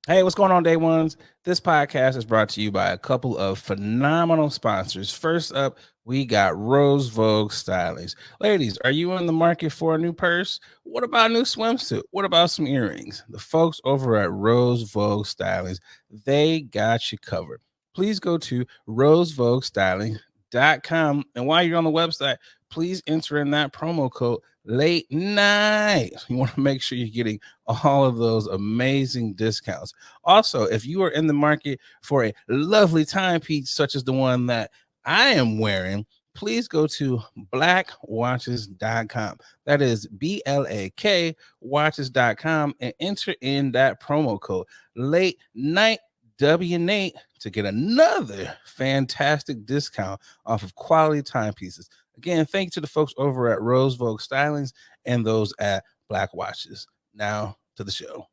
Hey, what's going on, day ones? This podcast is brought to you by a couple of phenomenal sponsors. First up, we got Rose Vogue Stylings. Ladies, are you in the market for a new purse? What about a new swimsuit? What about some earrings? The folks over at Rose Vogue Stylings, they got you covered. Please go to rosevoguestyling.com. And while you're on the website, please enter in that promo code late night. You want to make sure you're getting all of those amazing discounts. Also, if you are in the market for a lovely timepiece such as the one that I am wearing, please go to blackwatches.com. That is BLAK watches.com and enter in that promo code late night W Nate to get another fantastic discount off of quality timepieces. Again, thank you to the folks over at Rose Vogue Stylings and those at Black Watches. Now to the show.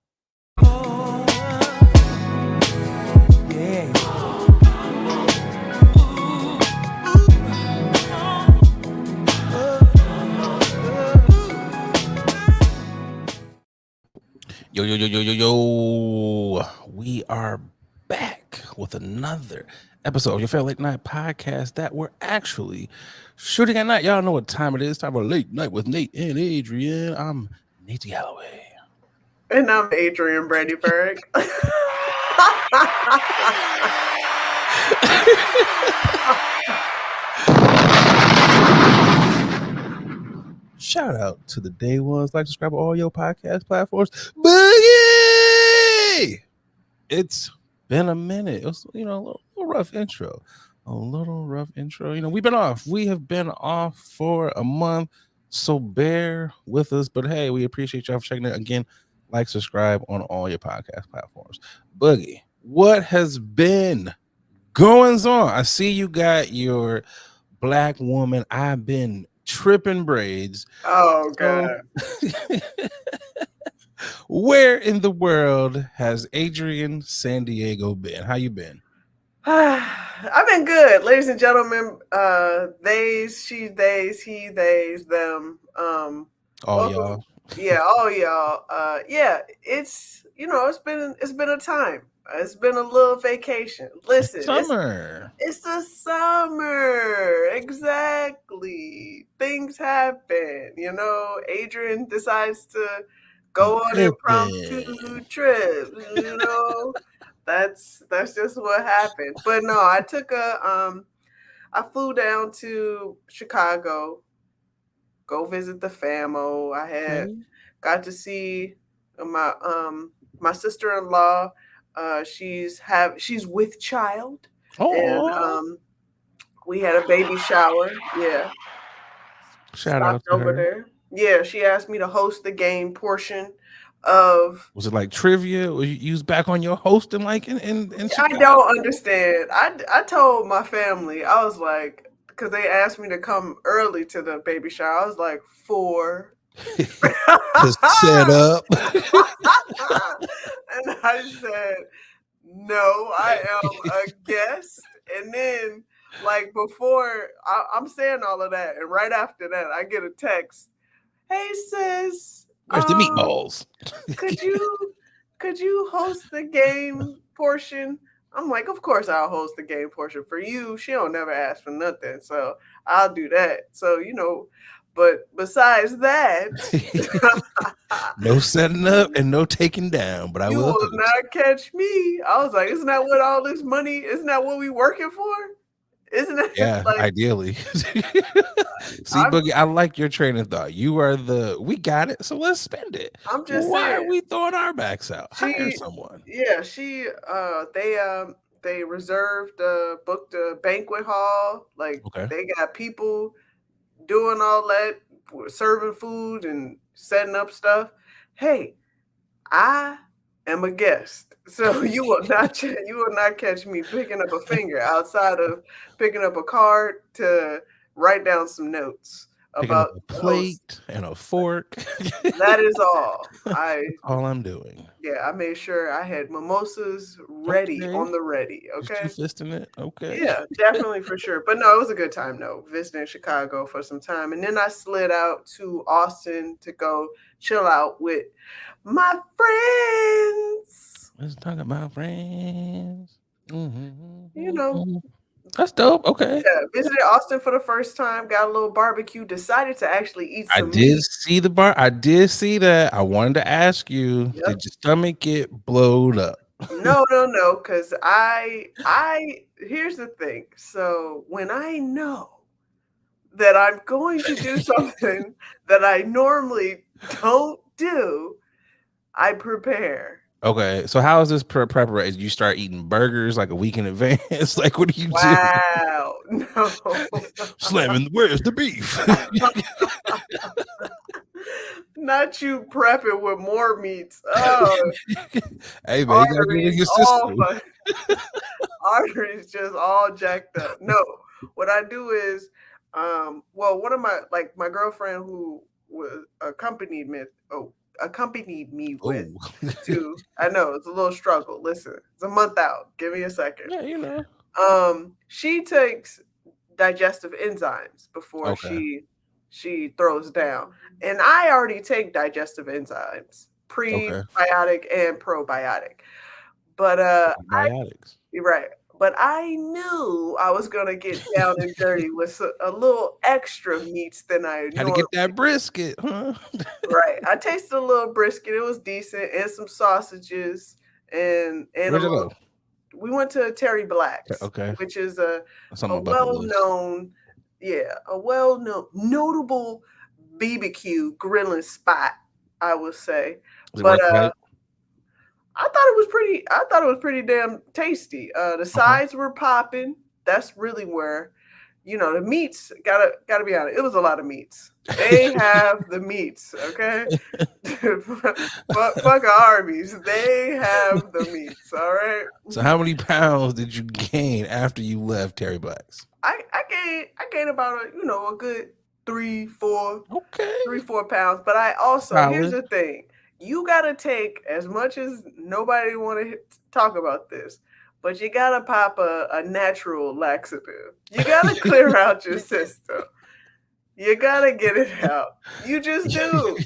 Yo, yo, yo, yo, yo, yo. We are back with another episode of your favorite late night podcast that we're actually shooting at night. Y'all know what time it is. Time for late night with Nate and Adrian. I'm Nate Galloway. And I'm Adrian Brandyberg. Shout out to the day ones. Like, subscribe to all your podcast platforms. Boogie! It's been a minute. It was, a little rough intro. We've been off. We have been off for a month. So bear with us. But hey, we appreciate y'all for checking it. Again, like, subscribe on all your podcast platforms. Boogie, what has been going on? I see you got your Black Woman I've Been Tripping braids. Oh, God. Where in the world has Adrian San Diego been? How you been? I've been good, ladies and gentlemen. Theys, she, theys, he, theys, them. All y'all. Yeah, all y'all. Yeah, it's it's been a time. It's been a little vacation. Listen, Summer. It's the summer. Exactly. Things happen. Adrian decides to go on impromptu trips. That's just what happened. But no, I flew down to Chicago, go visit the famo. Got to see my sister-in-law. She's with child. And we had a baby shower. Yeah. Shout out to over her. there. Yeah, she asked me to host the game portion of. Was it like trivia? Was you was back on your hosting like in Chicago? I don't understand. I told my family, I was like, because they asked me to come early to the baby shower. I was like, 4. To set up. And I said, no, I am a guest. And then, like, before I'm saying all of that, and right after that, I get a text. Hey, sis. Where's the meatballs? Could you host the game portion? I'm like, of course I'll host the game portion for you. She don't never ask for nothing, so I'll do that. So but besides that, no setting up and no taking down. But you will not catch me. I was like, isn't that what all this money? Isn't that what we working for? Isn't it? Yeah, ideally. See, Boogie, I like your train of thought. You are we got it, so let's spend it. I'm just why saying. Are we throwing our backs out? Hire someone. Yeah, they reserved, booked a banquet hall. Like, they got people doing all that, serving food and setting up stuff. Hey, I am a guest, so you will not catch me picking up a finger outside of picking up a card to write down some notes about a plate and a fork. That is all. All I'm doing. Yeah, I made sure I had mimosas ready on the ready. Okay, you fisting it. Okay. Yeah, definitely for sure. But no, it was a good time though. Visiting Chicago for some time, and then I slid out to Austin to go chill out with my friends. Let's talk about friends. You know. That's dope. Okay. Yeah, visited Austin for the first time, got a little barbecue, decided to actually eat I some did meat. see the bar. I did see that. I wanted to ask you, Yep. did your stomach get blowed up? No, because here's the thing. So when I know that I'm going to do something that I normally don't do, I prepare. Okay, so how is this preparation? You start eating burgers like a week in advance? Like, what do you do? Wow. No. Slamming, where's the beef? Not you prepping with more meats. Oh, hey man, you gotta get it in your system. Arteries just all jacked up. No, what I do is, well, one of my girlfriend who was accompanied me with to. I know it's a little struggle. Listen, it's a month out. Give me a second. Yeah, you know. She takes digestive enzymes before she throws down, and I already take digestive enzymes, prebiotic and probiotic. But Biotics. you're right. But I knew I was gonna get down and dirty with a little extra meats than I Had to get that brisket, huh? Right. I tasted a little brisket. It was decent, and some sausages, and Where'd you go? We went to Terry Black's, which is a well-known, notable BBQ grilling spot, I would say. But I thought it was pretty damn tasty. The sides were popping. That's really where, the meats gotta be honest. It was a lot of meats. They have the meats, okay? fuck Arby's. They have the meats, all right? So how many pounds did you gain after you left Terry Black's? I gained about a good 3-4 pounds. But I also here's the thing. You gotta take, as much as nobody want to talk about this, but you gotta pop a natural laxative. You gotta clear out your system. You gotta get it out. You just do.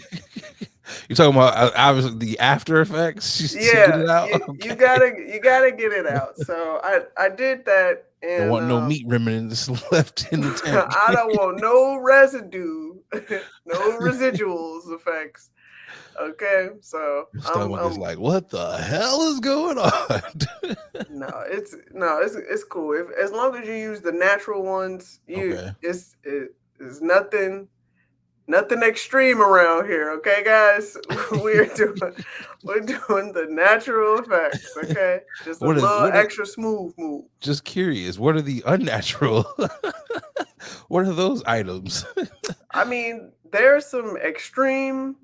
You're talking about obviously the after effects. Yeah, you gotta get it out. So I did that. And don't want no meat remnants left in the tank. I don't want no residue, no residuals effects. Okay, so stomach is like, what the hell is going on? No, it's cool. As long as you use the natural ones, it's nothing extreme around here. Okay, guys, we're doing the natural effects. Okay, just a little extra smooth move. Just curious, what are the unnatural? What are those items? I mean, there's some extreme.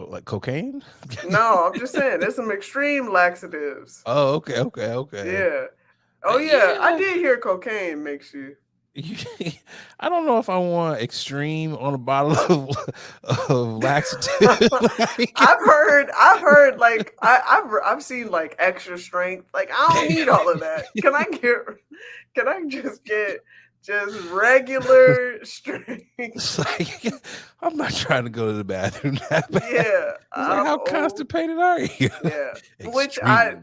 Like cocaine? No, I'm just saying there's some extreme laxatives. Oh, okay. Yeah. Oh yeah, I did hear cocaine makes you. I don't know if I want extreme on a bottle of laxative. I've heard like I've seen like extra strength. Like I don't need all of that. Can I just get regular strength? Like, I'm not trying to go to the bathroom that bad. Yeah. Like, how constipated are you? Yeah. Which I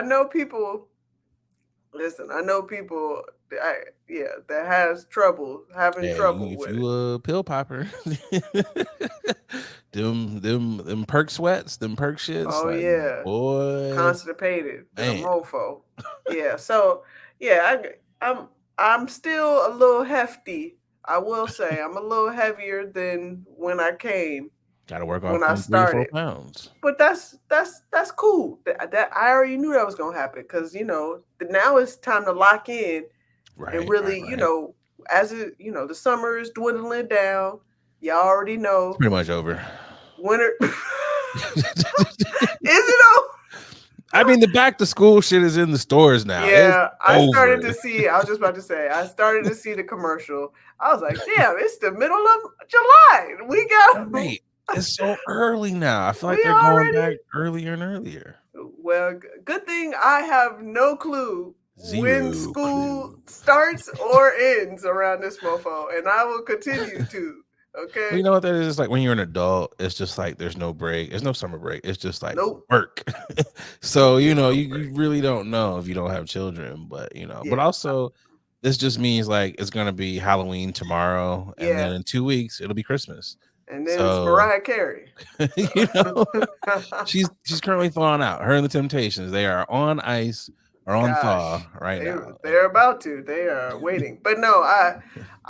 know people. Listen, I know people. That has having trouble if with you a pill popper, them perk sweats, them perk shits. Oh like, yeah, boy, constipated, a mofo. Yeah, so yeah, I'm still a little hefty. I will say I'm a little heavier than when I came. Got to work off when I started. 3 or 4 pounds. But that's cool. That I already knew that was gonna happen because now it's time to lock in. Right, and really, as the summer is dwindling down. Y'all already know. It's pretty much over. Winter. Is it over? I mean, the back to school shit is in the stores now. Yeah, I started to see. I was just about to say. I started to see the commercial. I was like, damn, it's the middle of July. We got. Wait, it's so early now. I feel like they're going back earlier and earlier. Well, good thing I have no clue. When school starts or ends around this mofo, and I will continue to. Okay. Well, you know what that is? It's like when you're an adult, it's just like there's no break. There's no summer break. It's just like Nope. work. So, It's no you break. really don't know if you don't have children, but but Yeah. also this just means like it's gonna be Halloween tomorrow, and then Yeah. in 2 weeks it'll be Christmas. And then it's So Mariah Carey. you know, she's currently thawing out. Her and the Temptations, they are on ice or on thaw Gosh, right now. they're about to. They are waiting. But no, I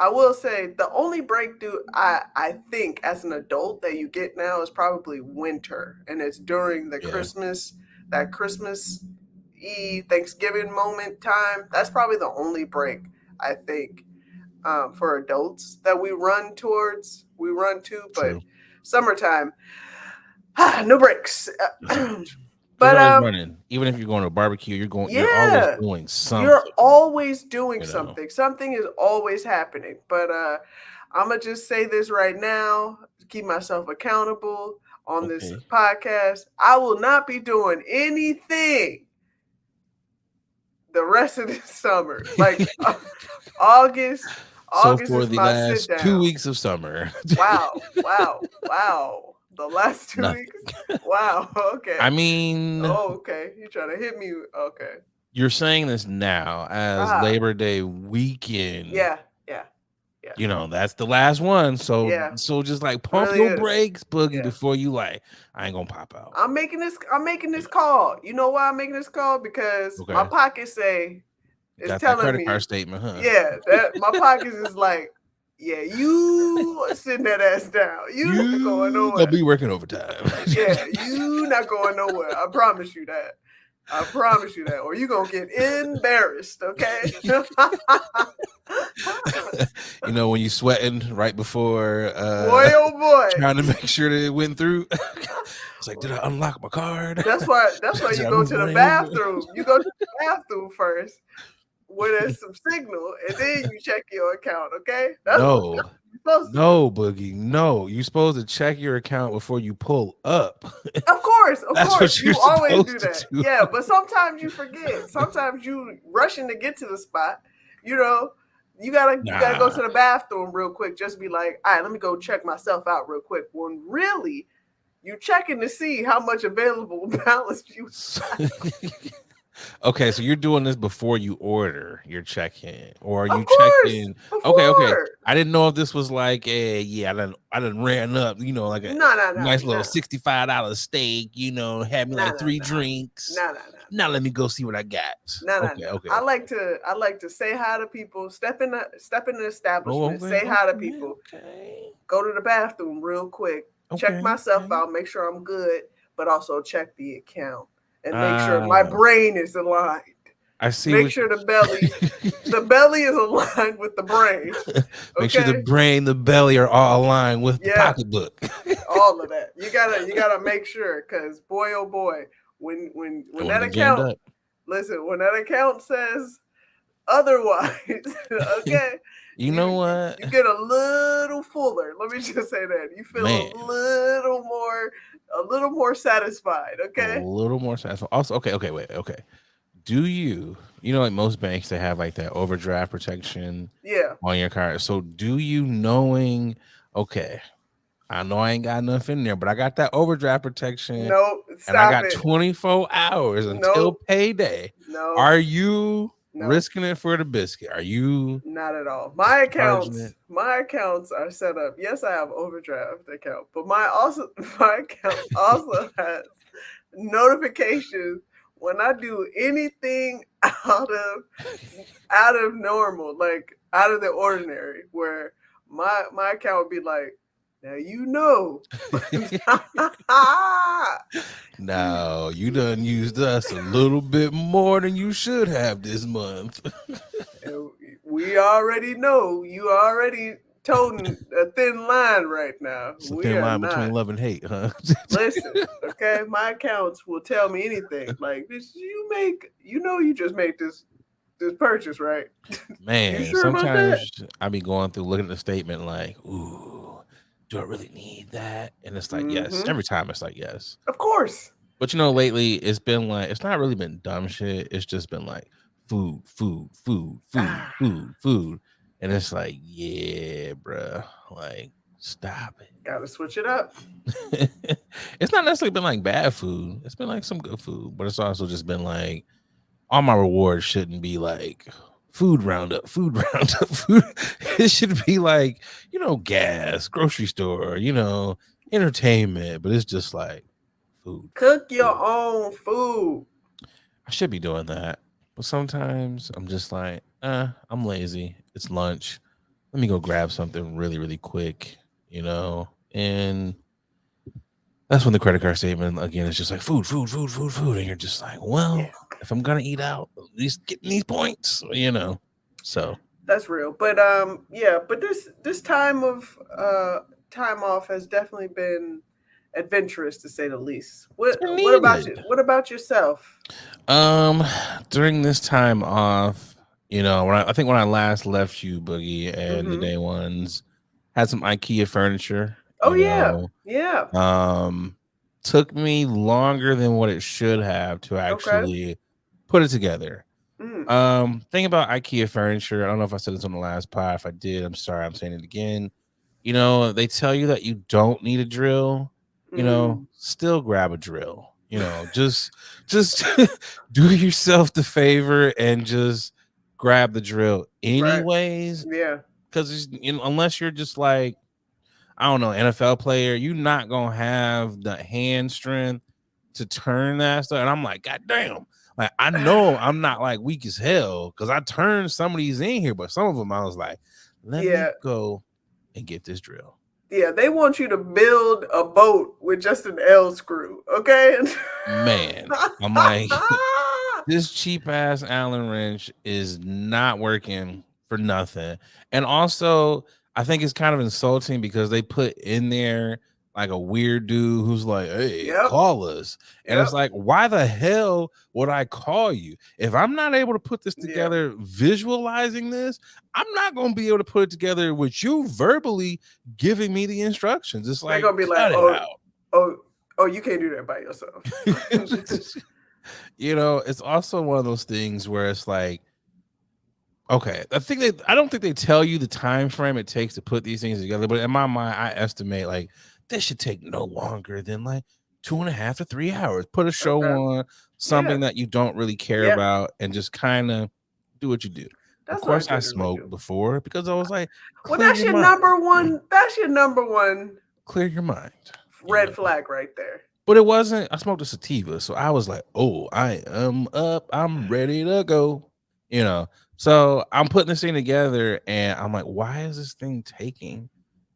will say the only breakthrough I think as an adult that you get now is probably winter, and it's during the Christmas Eve Thanksgiving moment time. That's probably the only break I think for adults that we run to. But True. summertime, no breaks. You're But always running. Even if you're going to a barbecue, you're always yeah, doing you're something, always doing you know. something. Something is always happening. But I'm gonna just say this right now to keep myself accountable on this Okay. podcast. I will not be doing anything the rest of this summer. Like August. So August for is the my sit last 2 down. weeks of summer. Wow. The last 2 Nothing. weeks. Wow. Okay. I mean, Oh, okay. You trying to hit me? Okay. you're saying this now as Ah, Labor Day weekend. yeah. That's the last one. So Yeah. just like pump Really your is. brakes, Boogie, Yeah. before you I ain't gonna pop out. I'm making this call. You know why I'm making this call? Because my Okay. pockets say it's Got that telling credit me. card statement, huh? Yeah, that my pockets is like, yeah, you sitting that ass down. You not going You nowhere. gonna be working overtime. Yeah, you not going nowhere. I promise you that. Or you gonna get embarrassed, okay? When you sweating right before Boy, oh boy. trying to make sure that it went through. It's like, did I unlock my card? That's why Did you I go move to the money over? bathroom. You go to the bathroom first where there's some signal, and then you check your account, okay? That's what No. you're supposed to do. No, Boogie. No. You're supposed to check your account before you pull up. Of course. That's what you're You always do supposed to that. do. Yeah, but sometimes you forget. Sometimes you rushing to get to the spot. You gotta go to the bathroom real quick. Just be like, all right, let me go check myself out real quick. When really, you checking to see how much available balance you got. Okay, so you're doing this before you order your check-in, or are you checking? Okay. I didn't know if this was like I done ran up, like a No. nice little $65 steak, had me like 3 drinks. No. Now let me go see what I got. No. Okay. I like to say hi to people, step in the establishment, say hi to people. Okay. Go to the bathroom real quick, check myself out, make sure I'm good, but also check the account and make sure my brain is aligned. I see. Make sure the belly is aligned with the brain. Okay? Make sure the brain, the belly are all aligned with the pocketbook. All of that. You gotta make sure, because boy, oh boy, when that account, listen, when that account says otherwise, okay. You know what? You get a little fuller. Let me just say that. You feel a little more satisfied, okay? A little more satisfied. Also, okay. Do you like most banks, they have like that overdraft protection on your card. So do you knowing, okay, I know I ain't got enough in there, but I got that overdraft protection. Nope. And I got 24 hours until payday. No. Are you risking it for the biscuit? Are you? Not at all. My accounts are set up. Yes, I have overdraft account, but my account also has notifications when I do anything out of normal, like out of the ordinary, where my account would be like, now No, you done used us a little bit more than you should have this month. We already know you already toting a thin line right now. It's a thin line between love and hate, huh? Listen, okay, my accounts will tell me anything. Like, this, you just made this purchase, right? Man, sure sometimes I be going through looking at the statement like, ooh, do I really need that? And it's like, yes. Every time it's like, yes. Of course. But lately it's been like, it's not really been dumb shit. It's just been like food. And it's like, yeah, bruh. Like, Stop it. Gotta switch it up. It's not necessarily been like bad food. It's been like some good food, but it's also just been like all my rewards shouldn't be like food roundup, food. It should be like, gas, grocery store, entertainment, but it's just like food. Cook your own food. I should be doing that. But sometimes I'm just like, I'm lazy. It's lunch. Let me go grab something really, really quick, and that's when the credit card statement again is just like food. And you're just like, well, if I'm gonna eat out, at least getting these points, So that's real. But but this time off has definitely been adventurous to say the least. What about you? What about yourself? During this time off, when I last left you, Boogie, and the day ones had some IKEA furniture. Oh yeah. Took me longer than what it should have to actually put it together. Thing about IKEA furniture, I don't know if I said this on the last pod. If I did, I'm sorry, I'm saying it again. They tell you that you don't need a drill. Still grab a drill. Just do yourself the favor and just grab the drill anyways. Right. Yeah. Because unless you're just like, I don't know, NFL player, you're not gonna have the hand strength to turn that stuff. And I'm like, God damn. Like, I know I'm not like weak as hell because I turned some of these in here, but some of them I was like, let me go and get this drill. Yeah, they want you to build a boat with just an L screw, okay? Man, I'm like, this cheap ass Allen wrench is not working for nothing. And also, I think it's kind of insulting because they put in there like a weird dude who's like, hey, call us. And it's like, why the hell would I call you? If I'm not able to put this together, visualizing this, I'm not going to be able to put it together with you verbally giving me the instructions. It's like, they're going to be like, oh, you can't do that by yourself. It's also one of those things where it's like, okay, I don't think they tell you the time frame it takes to put these things together, but in my mind, I estimate like this should take no longer than like 2.5 to 3 hours. Put a show on, something that you don't really care about, and just kind of do what you do. Of course, I smoked before because I was like, well, that's your number one. That's your number one. Clear your mind. Red flag right there. But it wasn't. I smoked a sativa, so I was like, oh, I am up. I'm ready to go. So I'm putting this thing together, and I'm like, why is this thing taking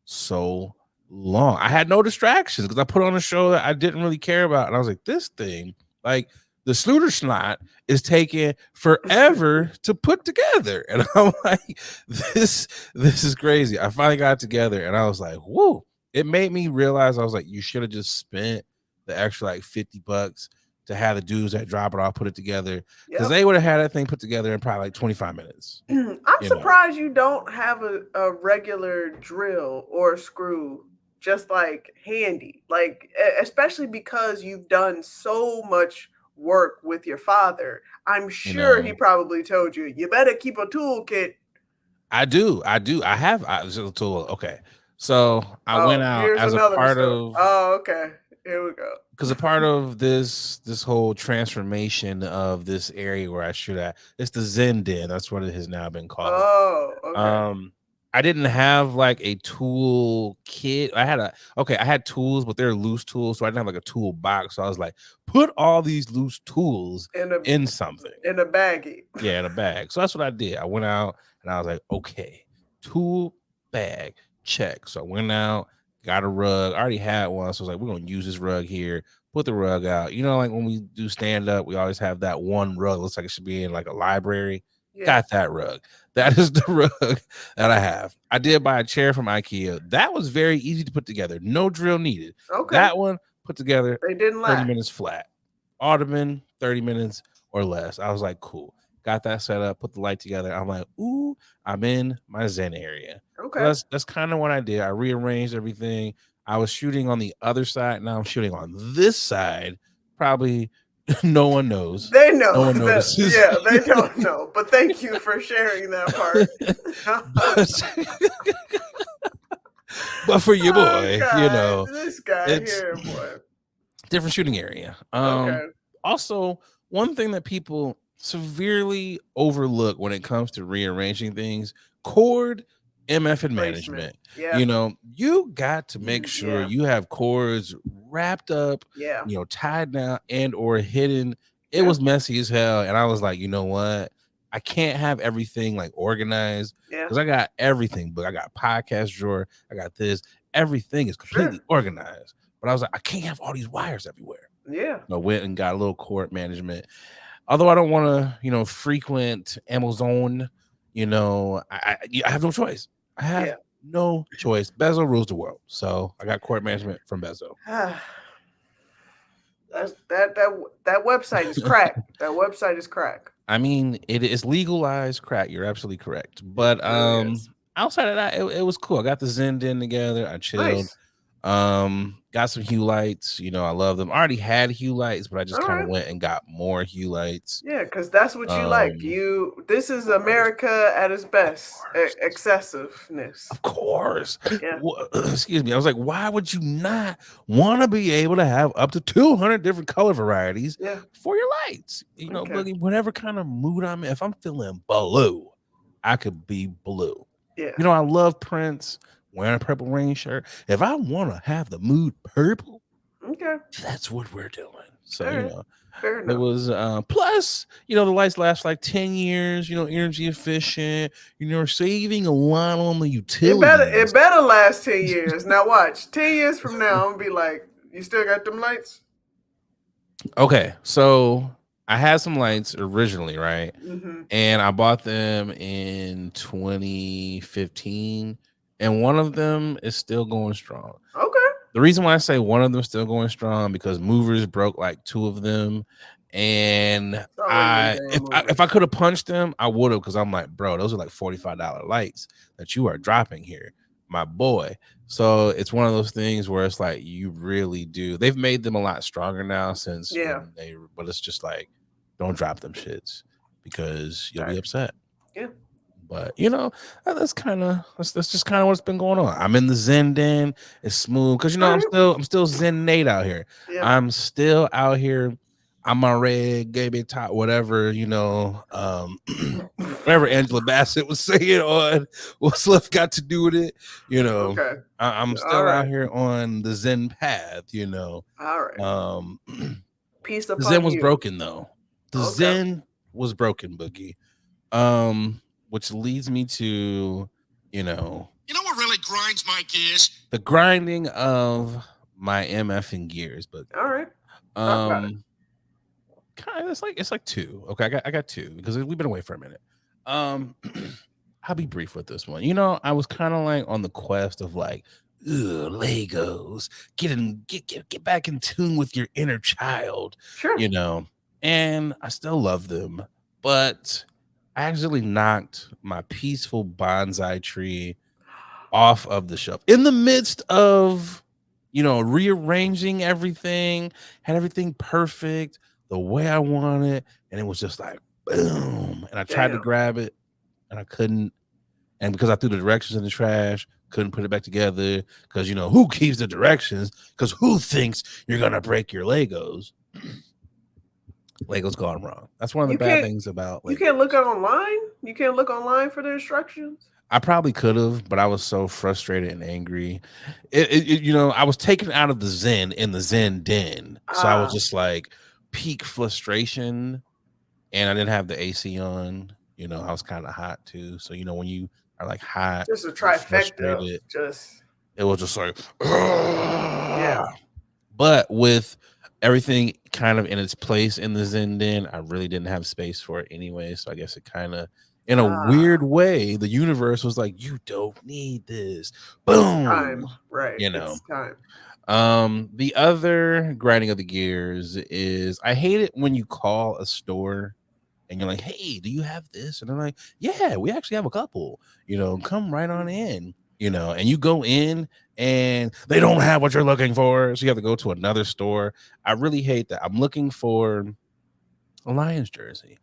so long? I had no distractions because I put on a show that I didn't really care about, and I was like, this thing, like the Sluderschnott, is taking forever to put together, and I'm like, this is crazy. I finally got it together, and I was like, whoa! It made me realize I was like, you should have just spent the extra like $50 to have the dudes that drop it off put it together, because they would have had that thing put together in probably like 25 minutes. I'm surprised you don't have a regular drill or screw just like handy, like especially because you've done so much work with your father. I'm sure he probably told you better keep a toolkit. I do. I have a tool. Okay, so I went out as a part of. Oh, okay. Here we go. Because a part of this whole transformation of this area where I shoot at, it's the Zen Den. That's what it has now been called. Oh, okay. I didn't have like a tool kit. I had tools, but they're loose tools, so I didn't have like a tool box. So I was like, put all these loose tools in something. In a baggie. Yeah, in a bag. So that's what I did. I went out and I was like, okay, tool bag, check. So I went out. Got a rug. I already had one. So I was like, we're going to use this rug here. Put the rug out. Like when we do stand up, we always have that one rug. Looks like it should be in like a library. Yeah. Got that rug. That is the rug that I have. I did buy a chair from IKEA. That was very easy to put together. No drill needed. Okay. That one put together. They didn't 30 minutes flat. Ottoman, 30 minutes or less. I was like, cool. Got that set up, put the light together. I'm like, ooh, I'm in my Zen area. Okay. So that's kind of what I did. I rearranged everything. I was shooting on the other side. Now I'm shooting on this side. Probably no one knows. They know. No one notices. Yeah, they don't know. But thank you for sharing that part. but for your Oh boy, God, this guy it's here, boy. different shooting area. Okay. Also, one thing that people severely overlook when it comes to rearranging things, cord MF and Placement. management. Yeah. You got to make sure Yeah. you have cords wrapped up, Yeah. tied down and or hidden. It Yeah. was messy as hell. And I was like, you know what? I can't have everything like organized Yeah. because I got everything, but I got podcast drawer, I got this, everything is completely organized. But I was like, I can't have all these wires everywhere. Yeah. I went and got a little cord management. Although I don't want to, frequent Amazon, I have no choice. I have no choice. Bezo rules the world. So I got cord management from Bezo. That website is crack. That website is crack. I mean, it is legalized crack. You're absolutely correct. But outside of that, it was cool. I got the Zen together. I chilled. Nice. Got some Hue lights. I love them. I already had Hue lights, but I just kind of went and got more Hue lights. Yeah, because that's what you like. This is America at its best. Excessiveness. Of course. Yeah. Excuse me. I was like, why would you not want to be able to have up to 200 different color varieties for your lights? Boogie, whatever kind of mood I'm in. If I'm feeling blue, I could be blue. Yeah. I love Prince. Wearing a Purple Rain shirt. If I want to have the mood purple, that's what we're doing. So, fair enough. It was plus, the lights last like 10 years, energy efficient, saving a lot on the utilities. It better last 10 years. Now watch. 10 years from now, I'm gonna be like, you still got them lights? Okay, so I had some lights originally, right? Mm-hmm. And I bought them in 2015. And one of them is still going strong. Okay. The reason why I say one of them is still going strong because movers broke like 2 of them. And if I could have punched them, I would have, because I'm like, bro, those are like $45 lights that you are dropping here, my boy. So it's one of those things where it's like you really do. They've made them a lot stronger now since but it's just like, don't drop them shits because you'll be upset. Yeah. But that's just kind of what's been going on. I'm in the Zen den. It's smooth because I'm still Zen Nate out here. Yeah. I'm still out here. I'm a red gay top, whatever whatever Angela Bassett was saying on what's left got to do with it. Okay. I'm still out here on the Zen path. All right. Peace upon the Zen was you. broken though. The Zen was broken, Boogie. Which leads me to, you know what really grinds my gears? The grinding of my MF and gears. But all right, kind of, it's like 2. Okay, I got 2 because we've been away for a minute. I'll be brief with this one. I was kind of like on the quest of like, Legos, get back in tune with your inner child. Sure. And I still love them, but I actually knocked my peaceful bonsai tree off of the shelf in the midst of, rearranging everything, had everything perfect the way I wanted. And it was just like, boom. And I tried to grab it and I couldn't. And because I threw the directions in the trash, couldn't put it back together because, who keeps the directions? Because who thinks you're going to break your Legos? Legos gone wrong. That's one of the bad things about Legos. You can't look online? You can't look online for the instructions? I probably could have, but I was so frustrated and angry. I was taken out of the Zen in the Zen den. So I was just like peak frustration, and I didn't have the AC on. I was kind of hot too. So, when you are like hot, just a trifecta. It was just like, yeah. But with everything kind of in its place in the Zen den, I really didn't have space for it anyway. So I guess it kind of, in a weird way, the universe was like, you don't need this. Boom. Time. Right. It's time. The other grinding of the gears is I hate it when you call a store and you're like, hey, do you have this? And they're like, yeah, we actually have a couple, come right on in, and you go in and they don't have what you're looking for. So you have to go to another store. I really hate that. I'm looking for a Lions jersey,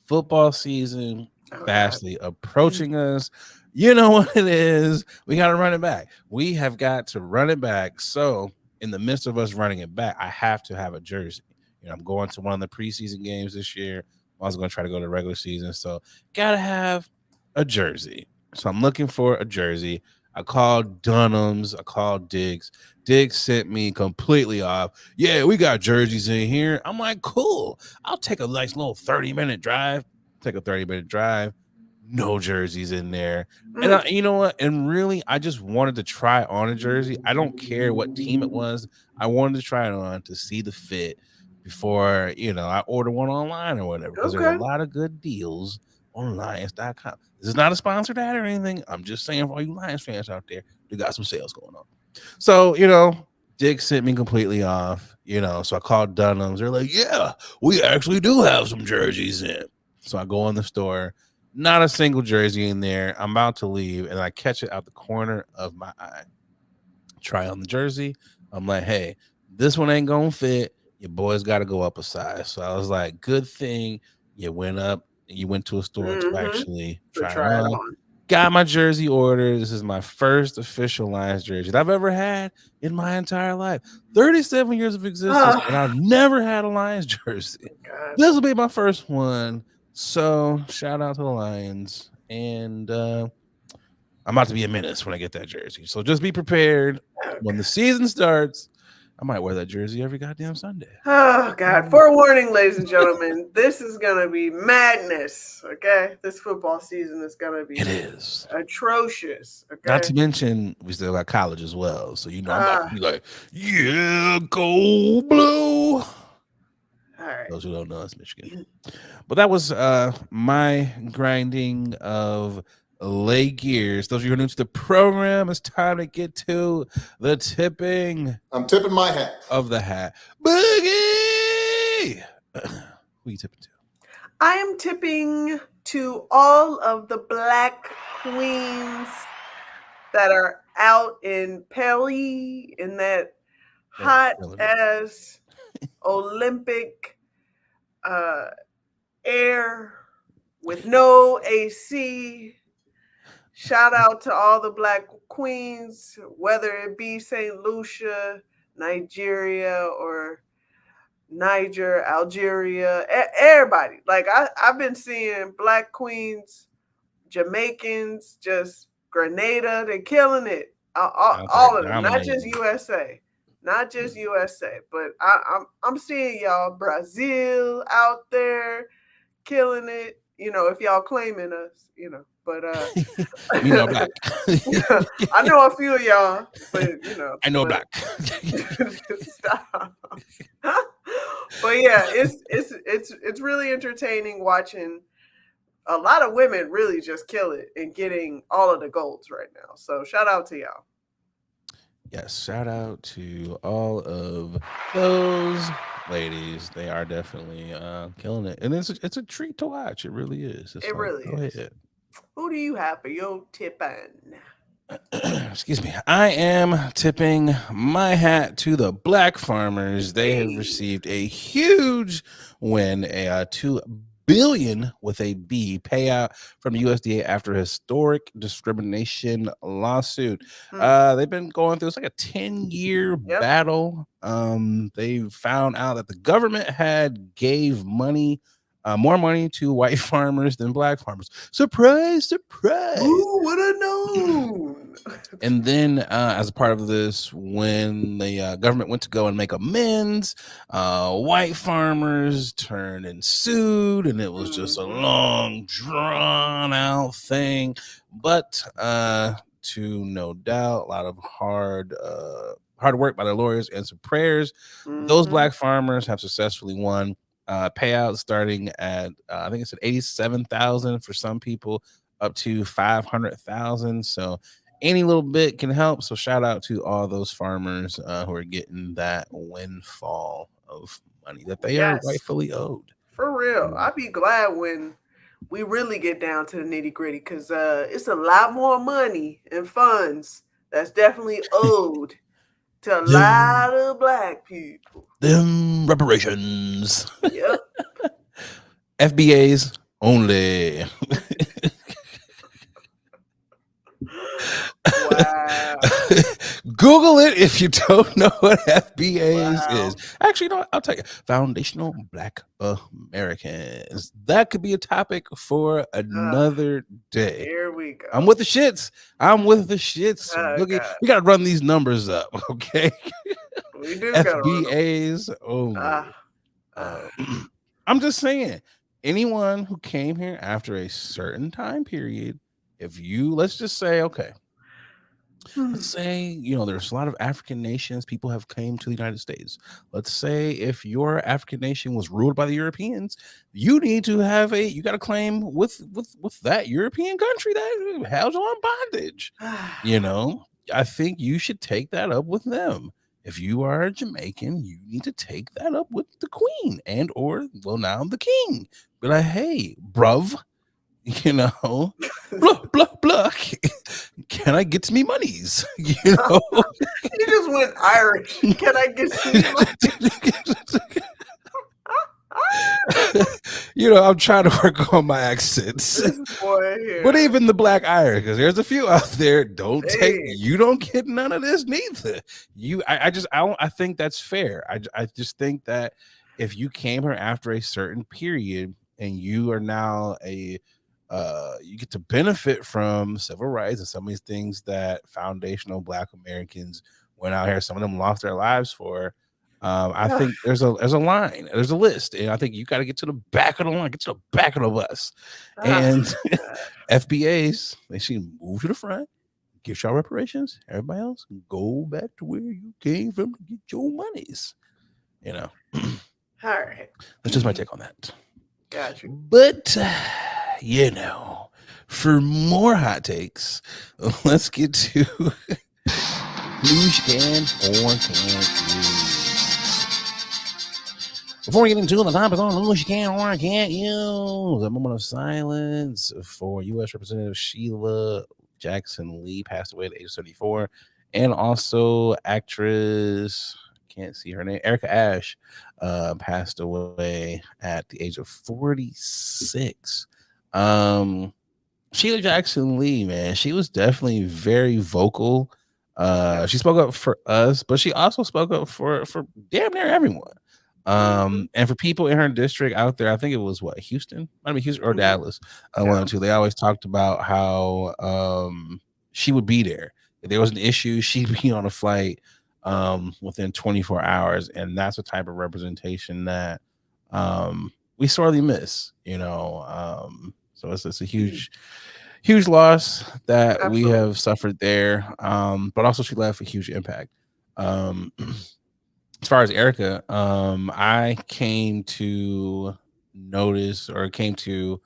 Football season fastly approaching us. You know what it is. We got to run it back. We have got to run it back. So in the midst of us running it back, I have to have a jersey. I'm going to one of the preseason games this year. I was going to try to go to the regular season. So got to have a jersey. So I'm looking for a jersey. I called Dunham's. I called Diggs. Diggs sent me completely off. Yeah, we got jerseys in here. I'm like, cool. I'll take a nice little 30-minute drive. Take a 30-minute drive. No jerseys in there. And you know what? And really, I just wanted to try on a jersey. I don't care what team it was. I wanted to try it on to see the fit before, I order one online or whatever. Because there's a lot of good deals on Lions.com. This is not a sponsored ad or anything. I'm just saying for all you Lions fans out there, they got some sales going on. So, Dick sent me completely off, so I called Dunham's. They're like, yeah, we actually do have some jerseys in. So I go in the store, not a single jersey in there. I'm about to leave, and I catch it out the corner of my eye. Try on the jersey. I'm like, hey, this one ain't going to fit. Your boy's got to go up a size. So I was like, good thing you went to a store to actually try it on. Got my jersey ordered. This is my first official Lions jersey that I've ever had in my entire life. 37 years of existence, and I've never had a Lions jersey. This will be my first one. So shout out to the Lions. And I'm about to be a menace when I get that jersey. So just be prepared. When the season starts, I might wear that jersey every goddamn Sunday. Oh, God. Forewarning, ladies and gentlemen, this is going to be madness, okay? This football season is going to be atrocious, okay? Not to mention, we still got college as well. So, I'm about to be like, yeah, go blue. All right. Those who don't know, it's Michigan. But that was my grinding of leg gears. Those of you who are new to the program, it's time to get to the tipping. I'm tipping my hat. Of the hat. Boogie! Who are you tipping to? I am tipping to all of the Black queens that are out in Paris in that hot ass Olympic air with no AC. Shout out to all the Black queens, whether it be St. Lucia, Nigeria, or Niger, Algeria, everybody. Like I've been seeing Black queens, Jamaicans, just Grenada, they're killing it. All of them, not just USA. Not just USA, but I'm seeing y'all Brazil out there killing it. If y'all claiming us, but we know Black. I know a few of y'all, but I know Black. Stop. But yeah, it's really entertaining watching a lot of women really just kill it and getting all of the golds right now. So shout out to y'all. Yes, shout out to all of those ladies. They are definitely killing it, and it's a treat to watch. It really is. It really is. Who do you have for your tipping? Excuse me. I am tipping my hat to the Black farmers. They have received a huge win, a $2 billion with a B payout from the USDA after a historic discrimination lawsuit. They've been going through, it's like a 10-year battle. They found out that the government had gave money, more money to white farmers than Black farmers. Surprise, surprise. Who would have known? And then as a part of this, when the government went to go and make amends, white farmers turned and sued, and it was just a long, drawn-out thing. But to no doubt, a lot of hard work by the lawyers and some prayers, those Black farmers have successfully won. Payouts starting at I think it's at $87,000 for some people, up to $500,000. So any little bit can help. So shout out to all those farmers who are getting that windfall of money that they are rightfully owed. For real, I'd be glad when we really get down to the nitty gritty, because it's a lot more money and funds that's definitely owed to a lot of Black people. Them reparations. Yep. FBAs only. Wow. Google it if you don't know what FBAs is. Actually, no, I'll tell you. Foundational Black Americans. That could be a topic for another day. Here we go. I'm with the shits. We got to run these numbers up, okay? We do. FBAs only. I'm just saying, anyone who came here after a certain time period, let's just say, okay, let's say, there's a lot of African nations, people have came to the United States. Let's say if your African nation was ruled by the Europeans, you need to you got to claim with that European country that held you on bondage. I think you should take that up with them. If you are a Jamaican, you need to take that up with the queen now the king. Be like, hey, bruv, blah, blah, blah. Can I get me monies? You just went Irish. Can I get some money? I'm trying to work on my accents. But even the Black Irish, because there's a few out there, you don't get none of this neither. I think that's fair. I just think that if you came here after a certain period and you are now you get to benefit from civil rights and some of these things that foundational Black Americans went out here, some of them lost their lives for. I think there's a line, there's a list, and I think you got to get to the back of the line, get to the back of the bus. And FBAs, they should move to the front, get y'all reparations. Everybody else go back to where you came from to get your monies. All right. That's just my take on that. Gotcha. But for more hot takes, let's get to who you can or can't use. Before we get into the topic on who you can or can't use, a moment of silence for U.S. Representative Sheila Jackson Lee, passed away at the age of 74, and also actress, can't see her name, Erica Ashe, passed away at the age of 46. Sheila Jackson Lee, man, she was definitely very vocal. She spoke up for us, but she also spoke up for damn near everyone. And for people in her district out there, I think it was Houston, might be Houston or Dallas. One or two. They always talked about how she would be there if there was an issue. She'd be on a flight within 24 hours, and that's the type of representation that we sorely miss. So it's a huge loss that we have suffered there. But also she left a huge impact. As far as Erica, I came to notice or came to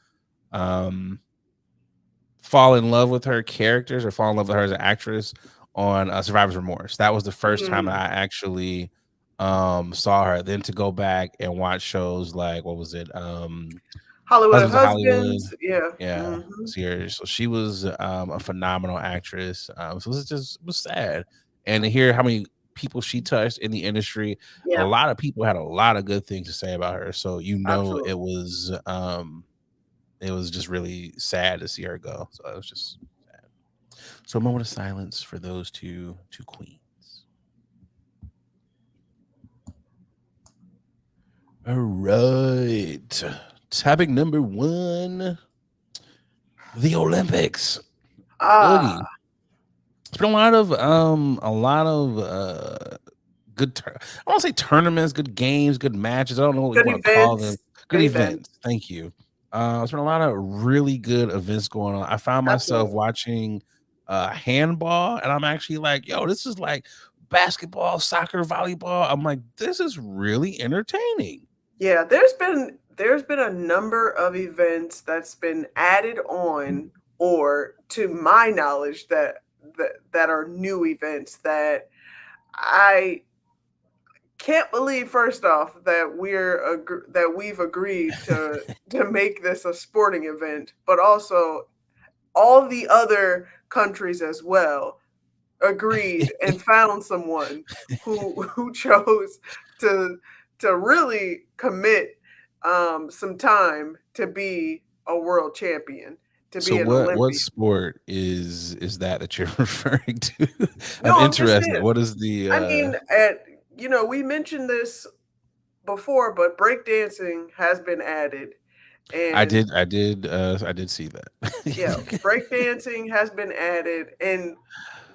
fall in love with her characters or fall in love with her as an actress on Survivor's Remorse. That was the first time I actually saw her. Then to go back and watch shows like, what was it? Husbands. Yeah. Mm-hmm. So she was a phenomenal actress. So it was sad. And to hear how many people she touched in the industry, a lot of people had a lot of good things to say about her. So Absolutely. It was just really sad to see her go. So it was just sad. So a moment of silence for those two queens. All right. Topic number 1, the Olympics. It's been a lot of good. I want to say tournaments, good games, good matches. I don't know what you want to call them. Good events. Thank you. It's been a lot of really good events going on. I found myself watching handball, and I'm actually like, yo, this is like basketball, soccer, volleyball. I'm like, this is really entertaining. Yeah, there's been a number of events that's been added on, or to my knowledge, that are new events that I can't believe. First off, that we've agreed to make this a sporting event, but also all the other countries as well agreed and found someone who chose to really commit some time to be a world champion to So be an what Olympian. sport is that you're referring to? I'm interested. What is the I mean, we mentioned this before, but breakdancing has been added. And I did see that. Yeah, breakdancing has been added. And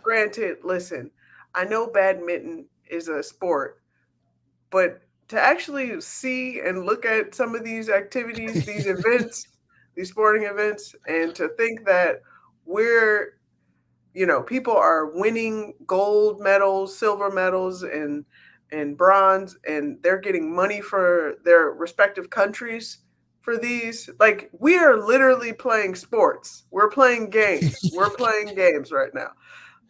granted, listen, I know badminton is a sport, but to actually see and look at some of these activities, these events, these sporting events, and to think that we're, people are winning gold medals, silver medals, and bronze, and they're getting money for their respective countries for these. Like, we are literally playing sports. We're playing games. We're playing games right now.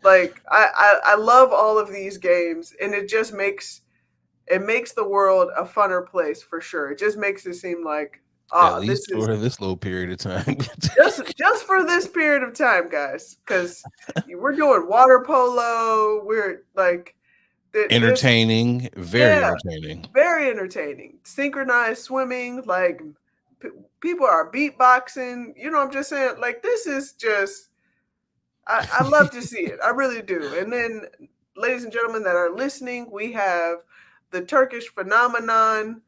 Like, I love all of these games, and it just makes the world a funner place for sure. It just makes it seem like, at least for this little period of time. just for this period of time, guys, because we're doing water polo. We're like entertaining, very entertaining. Synchronized swimming, like people are beatboxing. I'm just saying, like, this is just. I love to see it. I really do. And then, ladies and gentlemen that are listening, we have the Turkish phenomenon.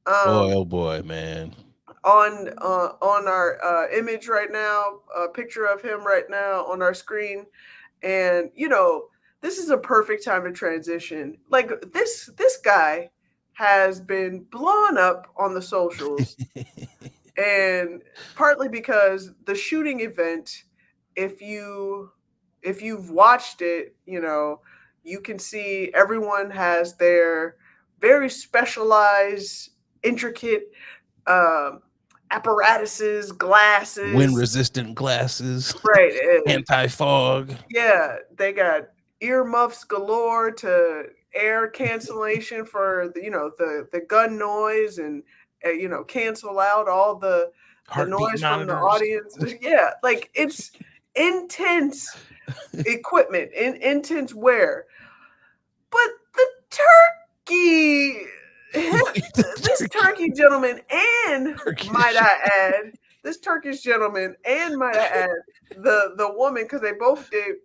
Oh boy, man. On our image right now, a picture of him right now on our screen. And, this is a perfect time to transition. Like, this guy has been blown up on the socials. And partly because the shooting event, if you've watched it, you can see everyone has their very specialized, intricate apparatuses, glasses, wind-resistant glasses, right? Anti-fog. Yeah, they got earmuffs galore to air cancellation for the gun noise, and cancel out all the noise from the audience. Yeah, like, it's intense equipment, intense wear. But the turkey, this turkey gentleman, and might I add, this Turkish gentleman, and might I add, the woman, because they both did.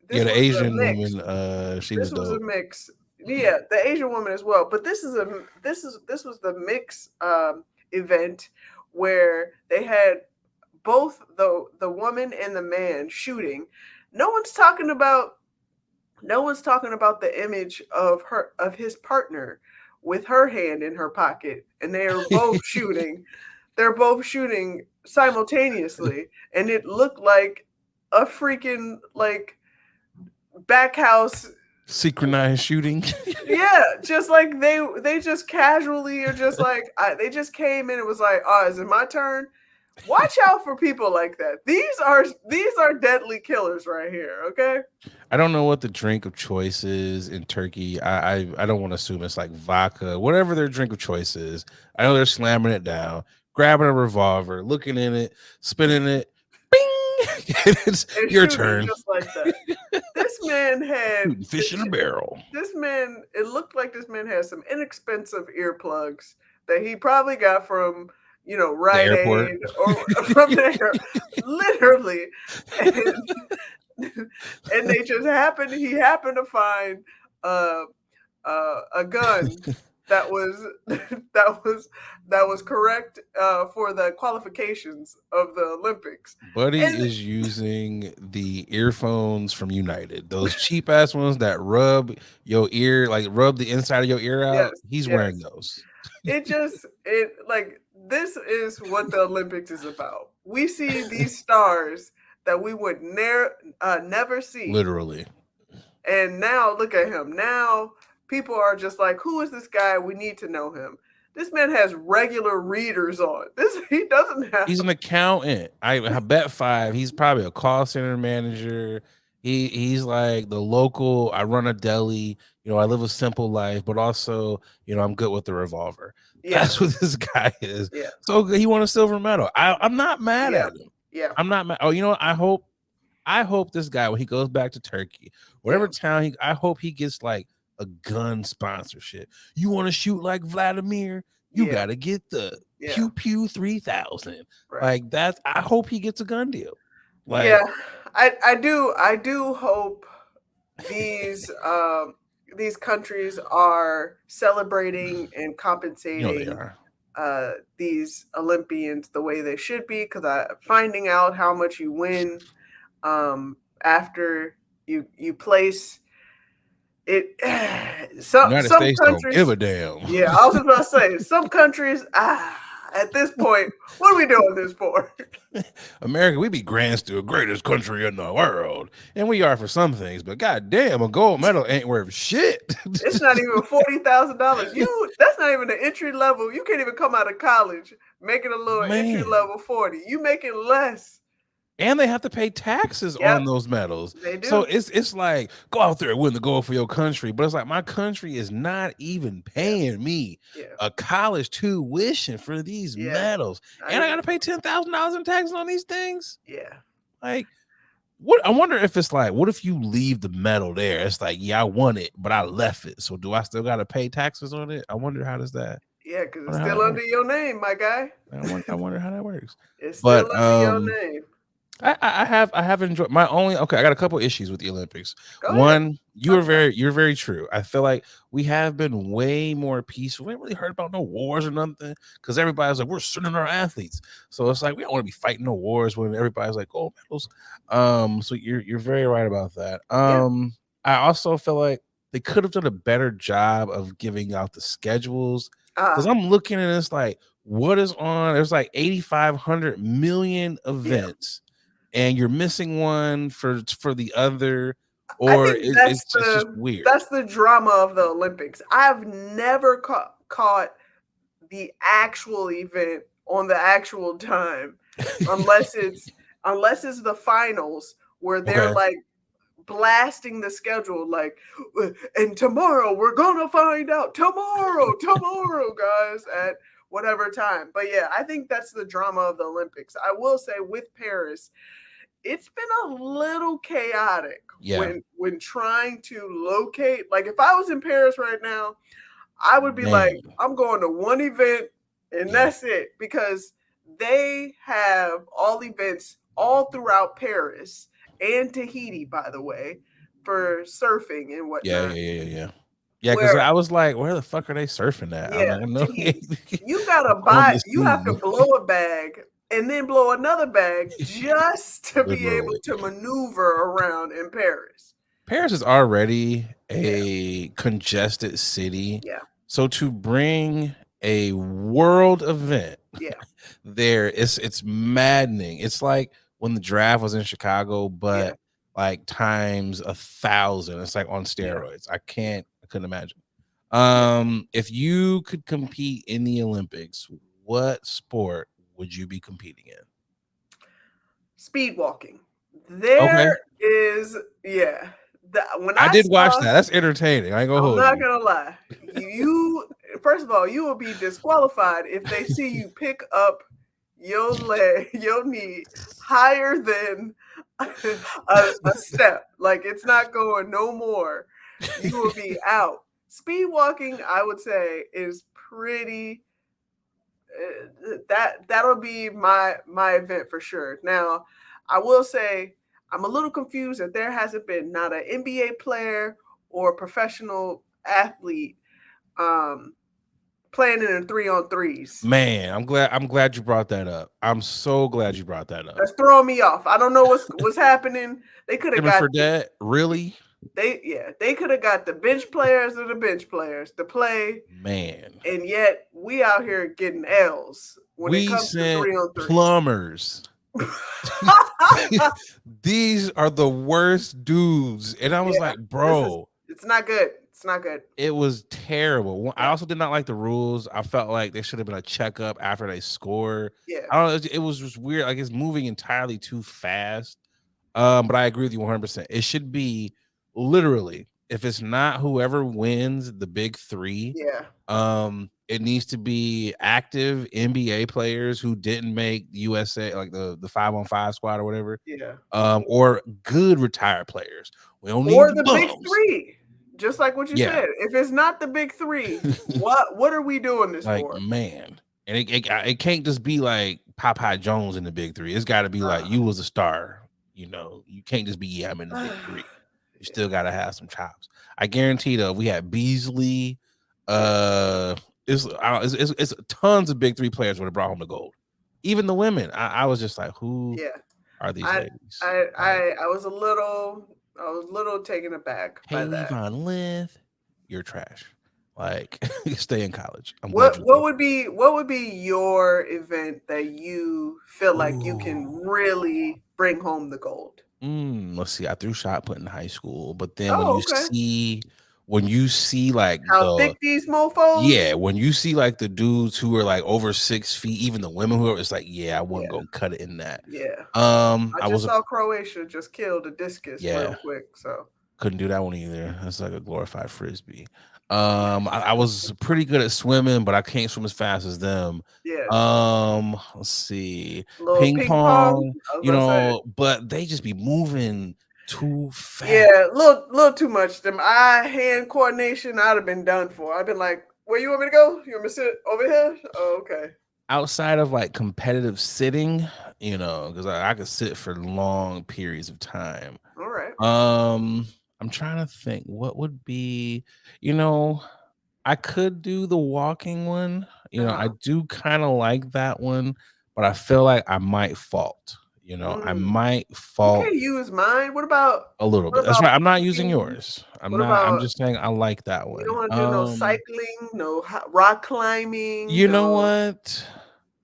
The Asian woman, she was dope. This was a mix. Yeah, the Asian woman as well. But this was the mix event where they had both the woman and the man shooting. No one's talking about the image of his partner with her hand in her pocket, and they are both shooting. They're both shooting simultaneously, and it looked like a freaking, like, back house synchronized shooting. Yeah, just like they just casually are just like, they just came in and was like, oh, is it my turn? Watch out for people like that. These are deadly killers right here. Okay. I don't know what the drink of choice is in Turkey. I don't want to assume it's like vodka, whatever their drink of choice is. I know they're slamming it down, grabbing a revolver, looking in it, spinning it. Bing! It's your turn. Just like that. This man had fish in a barrel. It looked like this man had some inexpensive earplugs that he probably got from Rite Aid or from there, literally. And they just he happened to find a gun that was correct for the qualifications of the Olympics. Buddy is using the earphones from United, those cheap ass ones that rub your ear, like rub the inside of your ear out. Yes, He's wearing those. This is what the Olympics is about. We see these stars that we would never see. Literally. And now look at him. Now people are just like, who is this guy? We need to know him. This man has regular readers on. He doesn't have. He's an accountant. I bet 5. He's probably a call center manager. He's like the local. I run a deli. I live a simple life, but also, I'm good with the revolver. Yeah. That's what this guy is. Yeah. So he won a silver medal. I'm not mad at him. Yeah. I'm not mad. Oh, I hope this guy, when he goes back to Turkey, whatever town I hope he gets like a gun sponsorship. You want to shoot like Vladimir? You got to get the Yeah. Pew Pew 3000. Right. Like that's. I hope he gets a gun deal. Like, yeah, I do hope these countries are celebrating and compensating they are. These Olympians the way they should be, because finding out how much you win after you place it. Some United States countries don't give a damn. Yeah, I was about to say some countries. At this point, what are we doing this for? America, we be grand still greatest country in the world, and we are for some things. But goddamn, a gold medal ain't worth shit. It's not even $40,000. That's not even the entry level. You can't even come out of college making a little entry level 40. You making less. And they have to pay taxes on those medals. They do. So it's like, go out there and win the gold for your country. But it's like, my country is not even paying me a college tuition for these medals. And I got to pay $10,000 in taxes on these things. Yeah. Like, what? I wonder if it's like, what if you leave the medal there? It's like, yeah, I won it, but I left it. So do I still got to pay taxes on it? I wonder how does that? Yeah, because it's still under your name, my guy. I wonder how that works. It's still under your name. I have enjoyed my only. Okay, I got a couple issues with the Olympics. One, you're very true. I feel like we have been way more peaceful. We haven't really heard about no wars or nothing, because everybody's like, we're sending our athletes. So it's like we don't want to be fighting no wars when everybody's like gold medals. So you're very right about that. I also feel like they could have done a better job of giving out the schedules, because I'm looking at this like, what is on? There's like 8,500 million events. And you're missing one for the other, or it's just weird. That's the drama of the Olympics. I've never caught the actual event on the actual time, unless it's the finals where they're like blasting the schedule, like, and tomorrow we're gonna find out. Tomorrow, guys, at whatever time. But yeah, I think that's the drama of the Olympics. I will say with Paris, it's been a little chaotic when trying to locate. Like, if I was in Paris right now, I would be like, I'm going to one event and that's it, because they have all events all throughout Paris and Tahiti, by the way, for surfing and whatnot. Yeah, because I was like, where the fuck are they surfing at? Yeah, you gotta buy. You have to blow a bag and then blow another bag just to be able to maneuver around in Paris. Paris is already a congested city. Yeah. So to bring a world event there, it's maddening. It's like when the draft was in Chicago, but like times 1,000. It's like on steroids. I couldn't imagine. If you could compete in the Olympics, what sport would you be competing in? Speed walking. There is, when I did watch that. That's entertaining. I ain't gonna hold you. I'm not gonna lie. You first of all, you will be disqualified if they see you pick up your knee higher than a step. Like, it's not going no more. You will be out. Speed walking, I would say, is pretty. That'll be my event for sure. Now, I will say I'm a little confused that there hasn't been not an NBA player or professional athlete playing in 3-on-3s. Man, I'm glad you brought that up. I'm so glad you brought that up. That's throwing me off. I don't know what's happening. They could have got for that. Really? They could have got the bench players to play. Man. And yet we out here getting L's when it comes to 3-on-3. Plumbers. These are the worst dudes. And I was like, bro, it's not good. It's not good. It was terrible. I also did not like the rules. I felt like there should have been a checkup after they score. Yeah. I don't know. It was just weird. Like, it's moving entirely too fast. But I agree with you 100%. It should be literally, if it's not whoever wins the big three, it needs to be active NBA players who didn't make USA, like the 5-on-5 squad or whatever. Yeah. Or good retired players. We don't need the big three. Just like what you said. If it's not the big three, what are we doing this for? Man. And it can't just be like Popeye Jones in the big three. It's got to be like you was a star. You know, you can't just be I'm in the big three. You still got to have some chops. I guarantee though, we had Beasley. It's tons of big three players would have brought home the gold. Even the women. I was just like, who are these ladies? I was a little taken aback by that. Von Lith, you're trash. Like, stay in college. What would be your event that you feel like you can really bring home the gold? Let's see. I threw shot put in high school, but then when you see like how thick these mofos, when you see like the dudes who are like over 6 feet, even the women who are, it's like, I wasn't gonna cut it in that. I just saw Croatia just kill the discus real quick, so couldn't do that one either. That's like a glorified frisbee. I was pretty good at swimming, but I can't swim as fast as them. Let's see, ping pong, but they just be moving too fast. Little too much. Them eye-hand coordination, I'd have been done for. I've been like, where you want me to go? You want me to sit over here? Oh, okay. Outside of like competitive sitting, because I could sit for long periods of time. All right. I'm trying to think what would be, I could do the walking one. I do kind of like that one, but I feel like I might fault. I might fault. You can't use mine. What about a little bit? That's right. I'm not using yours. I'm just saying I like that one. You don't want to do no cycling, no rock climbing. You know what?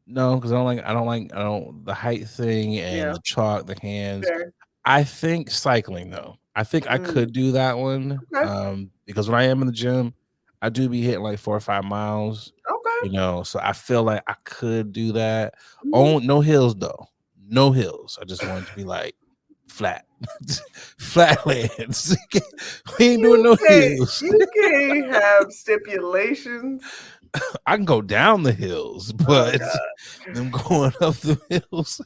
No, because I don't the height thing and the chalk, the hands. Fair. I think cycling though. I think I could do that one. Okay. Because when I am in the gym, I do be hitting like 4 or 5 miles. Okay. So I feel like I could do that. Oh, no hills though. No hills. I just want it to be like flat lands. We ain't doing no hills. You can't have stipulations. I can go down the hills, but them going up the hills.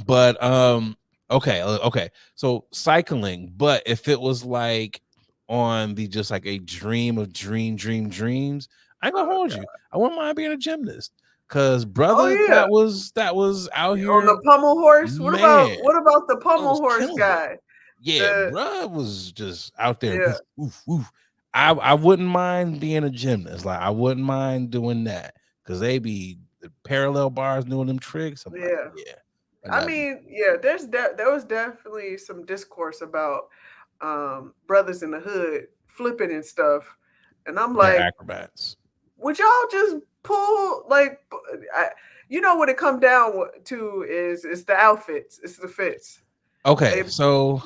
But okay. So cycling, but if it was like on the just like a dream of dreams, I ain't gonna hold you. I wouldn't mind being a gymnast. Cause brother, that was out here on the pommel horse. What about the pommel horse guy? Bruh was just out there. Oof. I wouldn't mind being a gymnast. Like I wouldn't mind doing that because they be the parallel bars doing them tricks. There was definitely some discourse about brothers in the hood flipping and stuff, and I'm like, acrobats. Would y'all just pull like, what it come down to is it's the outfits, it's the fits. Okay, so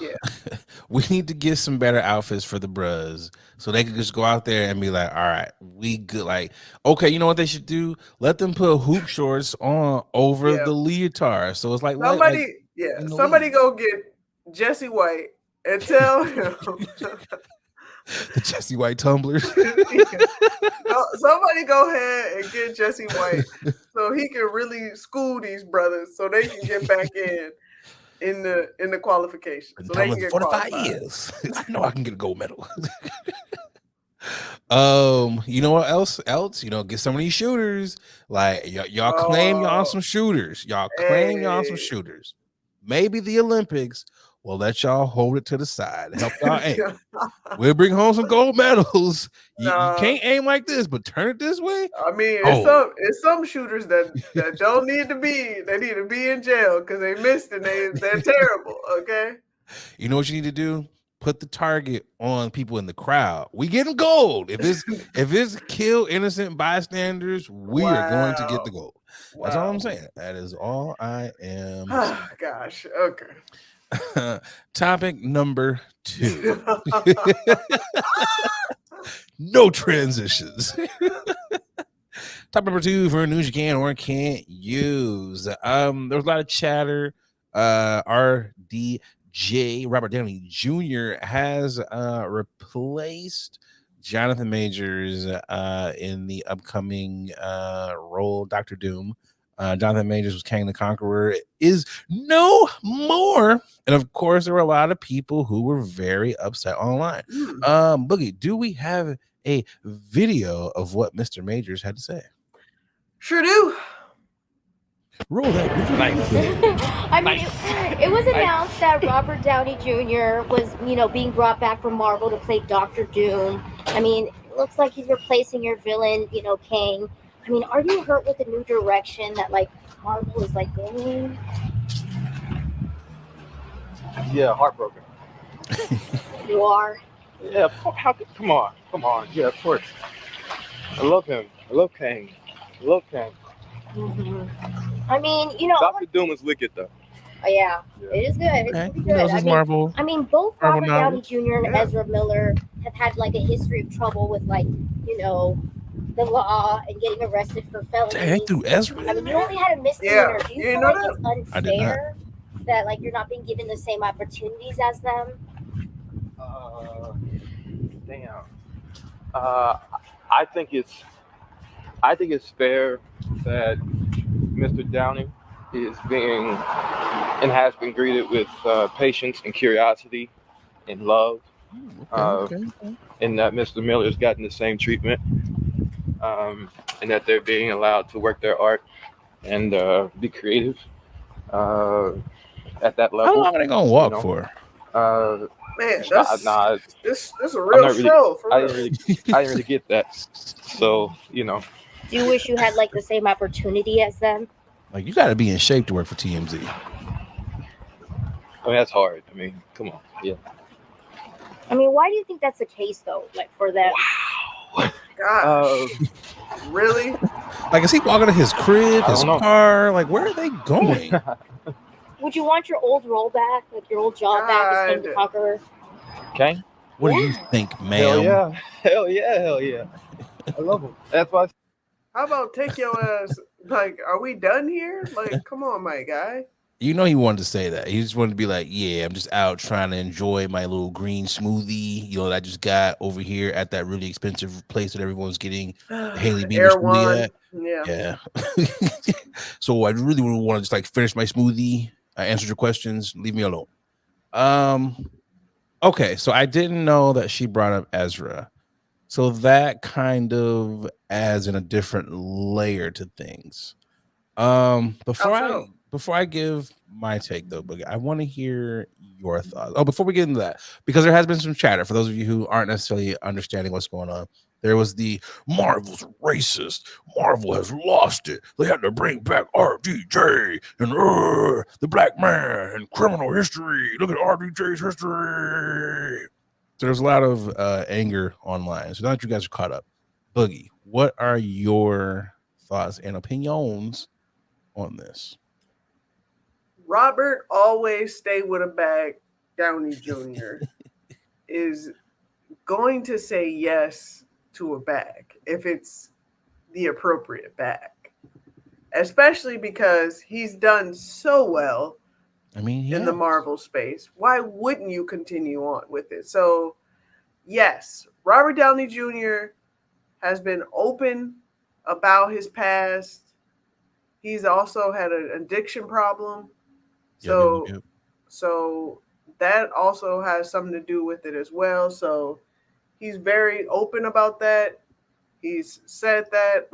we need to get some better outfits for the bros so they can just go out there and be like, all right, we good. Like, okay, you know what they should do? Let them put hoop shorts on over the leotard. So it's like somebody go get Jesse White and tell him the Jesse White tumblers. Somebody go ahead and get Jesse White so he can really school these brothers so they can get back in the qualification. So they can get 45 years. I know I can get a gold medal. You know what else? Get some of these shooters. Like y'all claim y'all some shooters. Maybe the Olympics will let y'all hold it to the side. Help y'all aim. We'll bring home some gold medals. You can't aim like this, but turn it this way. I mean, it's some shooters that don't need to be. They need to be in jail because they missed and they're terrible. Okay. You know what you need to do? Put the target on people in the crowd. We getting gold. If it's kill innocent bystanders, we are going to get the gold. That's all I'm saying. That is all I am. Oh, gosh. Okay. Topic number 2. No transitions. Topic number 2 for news you can or can't use. There was a lot of chatter. RDJ, Robert Downey Jr. has replaced Jonathan Majors in the upcoming role Dr. Doom. Jonathan Majors was Kang the Conqueror, is no more. And of course, there were a lot of people who were very upset online. Boogie, do we have a video of what Mr. Majors had to say? Sure do. Roll that. I mean, it was announced that Robert Downey Jr. was, being brought back from Marvel to play Doctor Doom. I mean, it looks like he's replacing your villain, Kang. I mean, are you hurt with the new direction that Marvel is going? Yeah, heartbroken. You are. Yeah, come on. Yeah, of course. I love him. I love Kang. Mm-hmm. I mean, Doctor Doom is wicked though. Oh, yeah, it is good. It's pretty good. Marvel. I mean, both Robert Downey Jr. and Ezra Miller have had a history of trouble with the law and getting arrested for felonies. Dang, through Ezra. I mean, you only had a misdemeanor. Do you feel like it's unfair that you're not being given the same opportunities as them? Damn. I think it's fair that Mr. Downey is being and has been greeted with patience and curiosity and love. And that Mr. Miller's gotten the same treatment, and that they're being allowed to work their art and be creative at that level. How long are they gonna walk for? Man, this is a real show. I didn't really get that. So, Do you wish you had the same opportunity as them? You got to be in shape to work for TMZ. I mean, that's hard. I mean, come on. Yeah. I mean, why do you think that's the case, though? For them? Wow. Gosh. Really? Is he walking to his crib, his car? Where are they going? Would you want your old role back? Your old job back as King the Conqueror? Okay. What do you think, ma'am? Hell yeah. I love him. That's why. How about take your ass? Are we done here? Come on, my guy. He wanted to say that. He just wanted to be yeah, I'm just out trying to enjoy my little green smoothie, that I just got over here at that really expensive place that everyone's getting Haley Bieber smoothie at. Yeah. So I really want to just finish my smoothie. I answered your questions. Leave me alone. Okay, so I didn't know that she brought up Ezra. So that kind of adds in a different layer to things. Before I give my take though, Boogie, I want to hear your thoughts. Oh, before we get into that, because there has been some chatter for those of you who aren't necessarily understanding what's going on. There was the Marvel's racist. Marvel has lost it. They had to bring back RDJ and the black man and criminal history. Look at RDJ's history. So there's a lot of anger online. So now that you guys are caught up, Boogie, what are your thoughts and opinions on this? Robert always stay with a bag. Downey Jr. is going to say yes to a bag if it's the appropriate bag, especially because he's done so well. In the Marvel space, why wouldn't you continue on with it? So, yes, Robert Downey Jr. has been open about his past. He's also had an addiction problem. So that also has something to do with it as well. So he's very open about that. He's said that,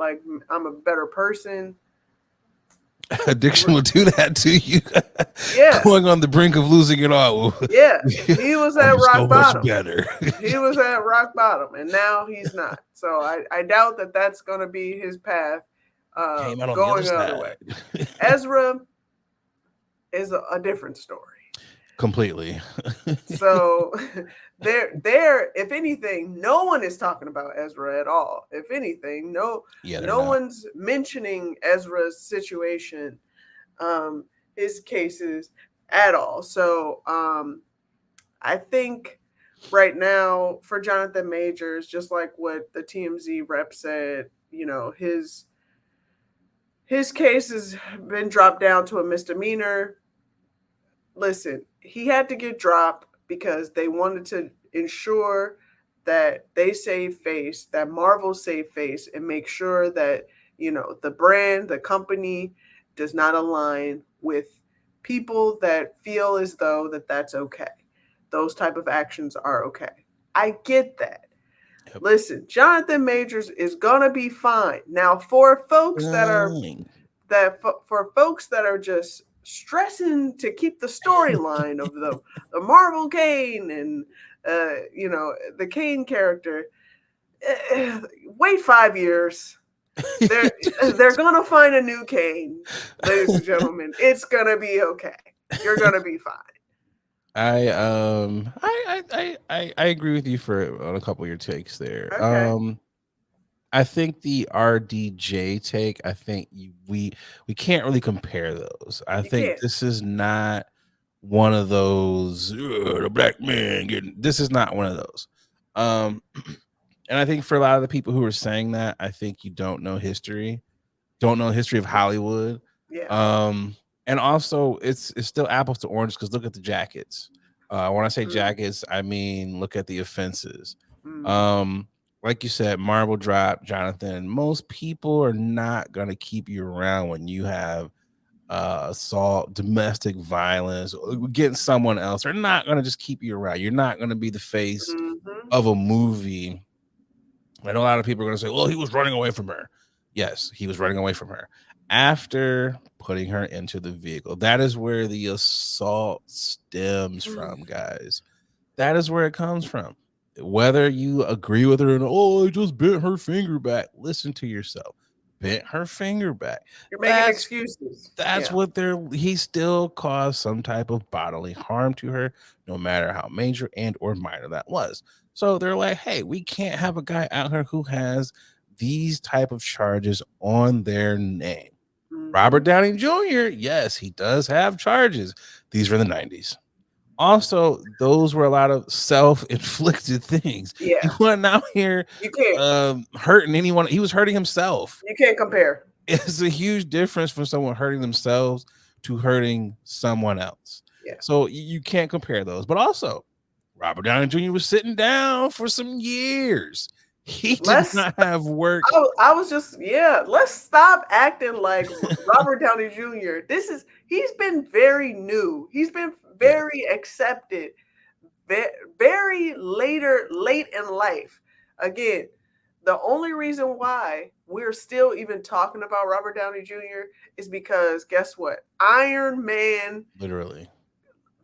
I'm a better person. Addiction will do that to you. Yeah. Going on the brink of losing it all. Yeah. He was at rock bottom. Better. He was at rock bottom, and now he's not. So I doubt that that's going to be his path going the other way. Ezra is a different story. Completely. So there, if anything, no one is talking about Ezra at all. If anything, no one's mentioning Ezra's situation, his cases at all. So I think right now for Jonathan Majors, just like what the TMZ rep said, his case has been dropped down to a misdemeanor. Listen, he had to get dropped because they wanted to ensure that they save face, that Marvel save face, and make sure that, the brand, the company does not align with people that feel as though that's okay. Those type of actions are okay. I get that. Listen, Jonathan Majors is gonna be fine. Now, for folks that are just stressing to keep the storyline of the Marvel Kane and the Kane character, wait 5 years. They're gonna find a new Kane, ladies and gentlemen. It's gonna be okay. You're gonna be fine. I agree with you on a couple of your takes there. Okay. I think the RDJ take, I think we can't really compare those. I think this is not one of those the black man getting. This is not one of those. And I think for a lot of the people who are saying that, I think you don't know history of Hollywood. Yeah. And also it's still apples to oranges because look at the jackets. When I say jackets, I mean look at the offenses. Like you said, Marvel dropped Jonathan. Most people are not gonna keep you around when you have assault, domestic violence, getting someone else. They're not gonna just keep you around. You're not gonna be the face of a movie. I know a lot of people are gonna say, well, he was running away from her. Yes, he was running away from her. After putting her into the vehicle, that is where the assault stems from, guys. That is where it comes from. Whether you agree with her and I just bent her finger back, listen to yourself. Bent her finger back. You're making excuses. That's what he still caused some type of bodily harm to her, no matter how major and or minor that was. So they're like, hey, we can't have a guy out here who has these type of charges on their name. Robert Downey Jr., yes, he does have charges. These were the 90s. Also, those were a lot of self-inflicted things. Yeah. He wasn't out here hurting anyone. He was hurting himself. You can't compare. It's a huge difference from someone hurting themselves to hurting someone else. Yeah. So you can't compare those. But also, Robert Downey Jr. was sitting down for some years. He did not have work. I was just, let's stop acting like Robert Downey Jr. He's been very new. He's been very accepted, very late in life. Again, the only reason why we're still even talking about Robert Downey Jr. is because guess what? Iron Man. Literally.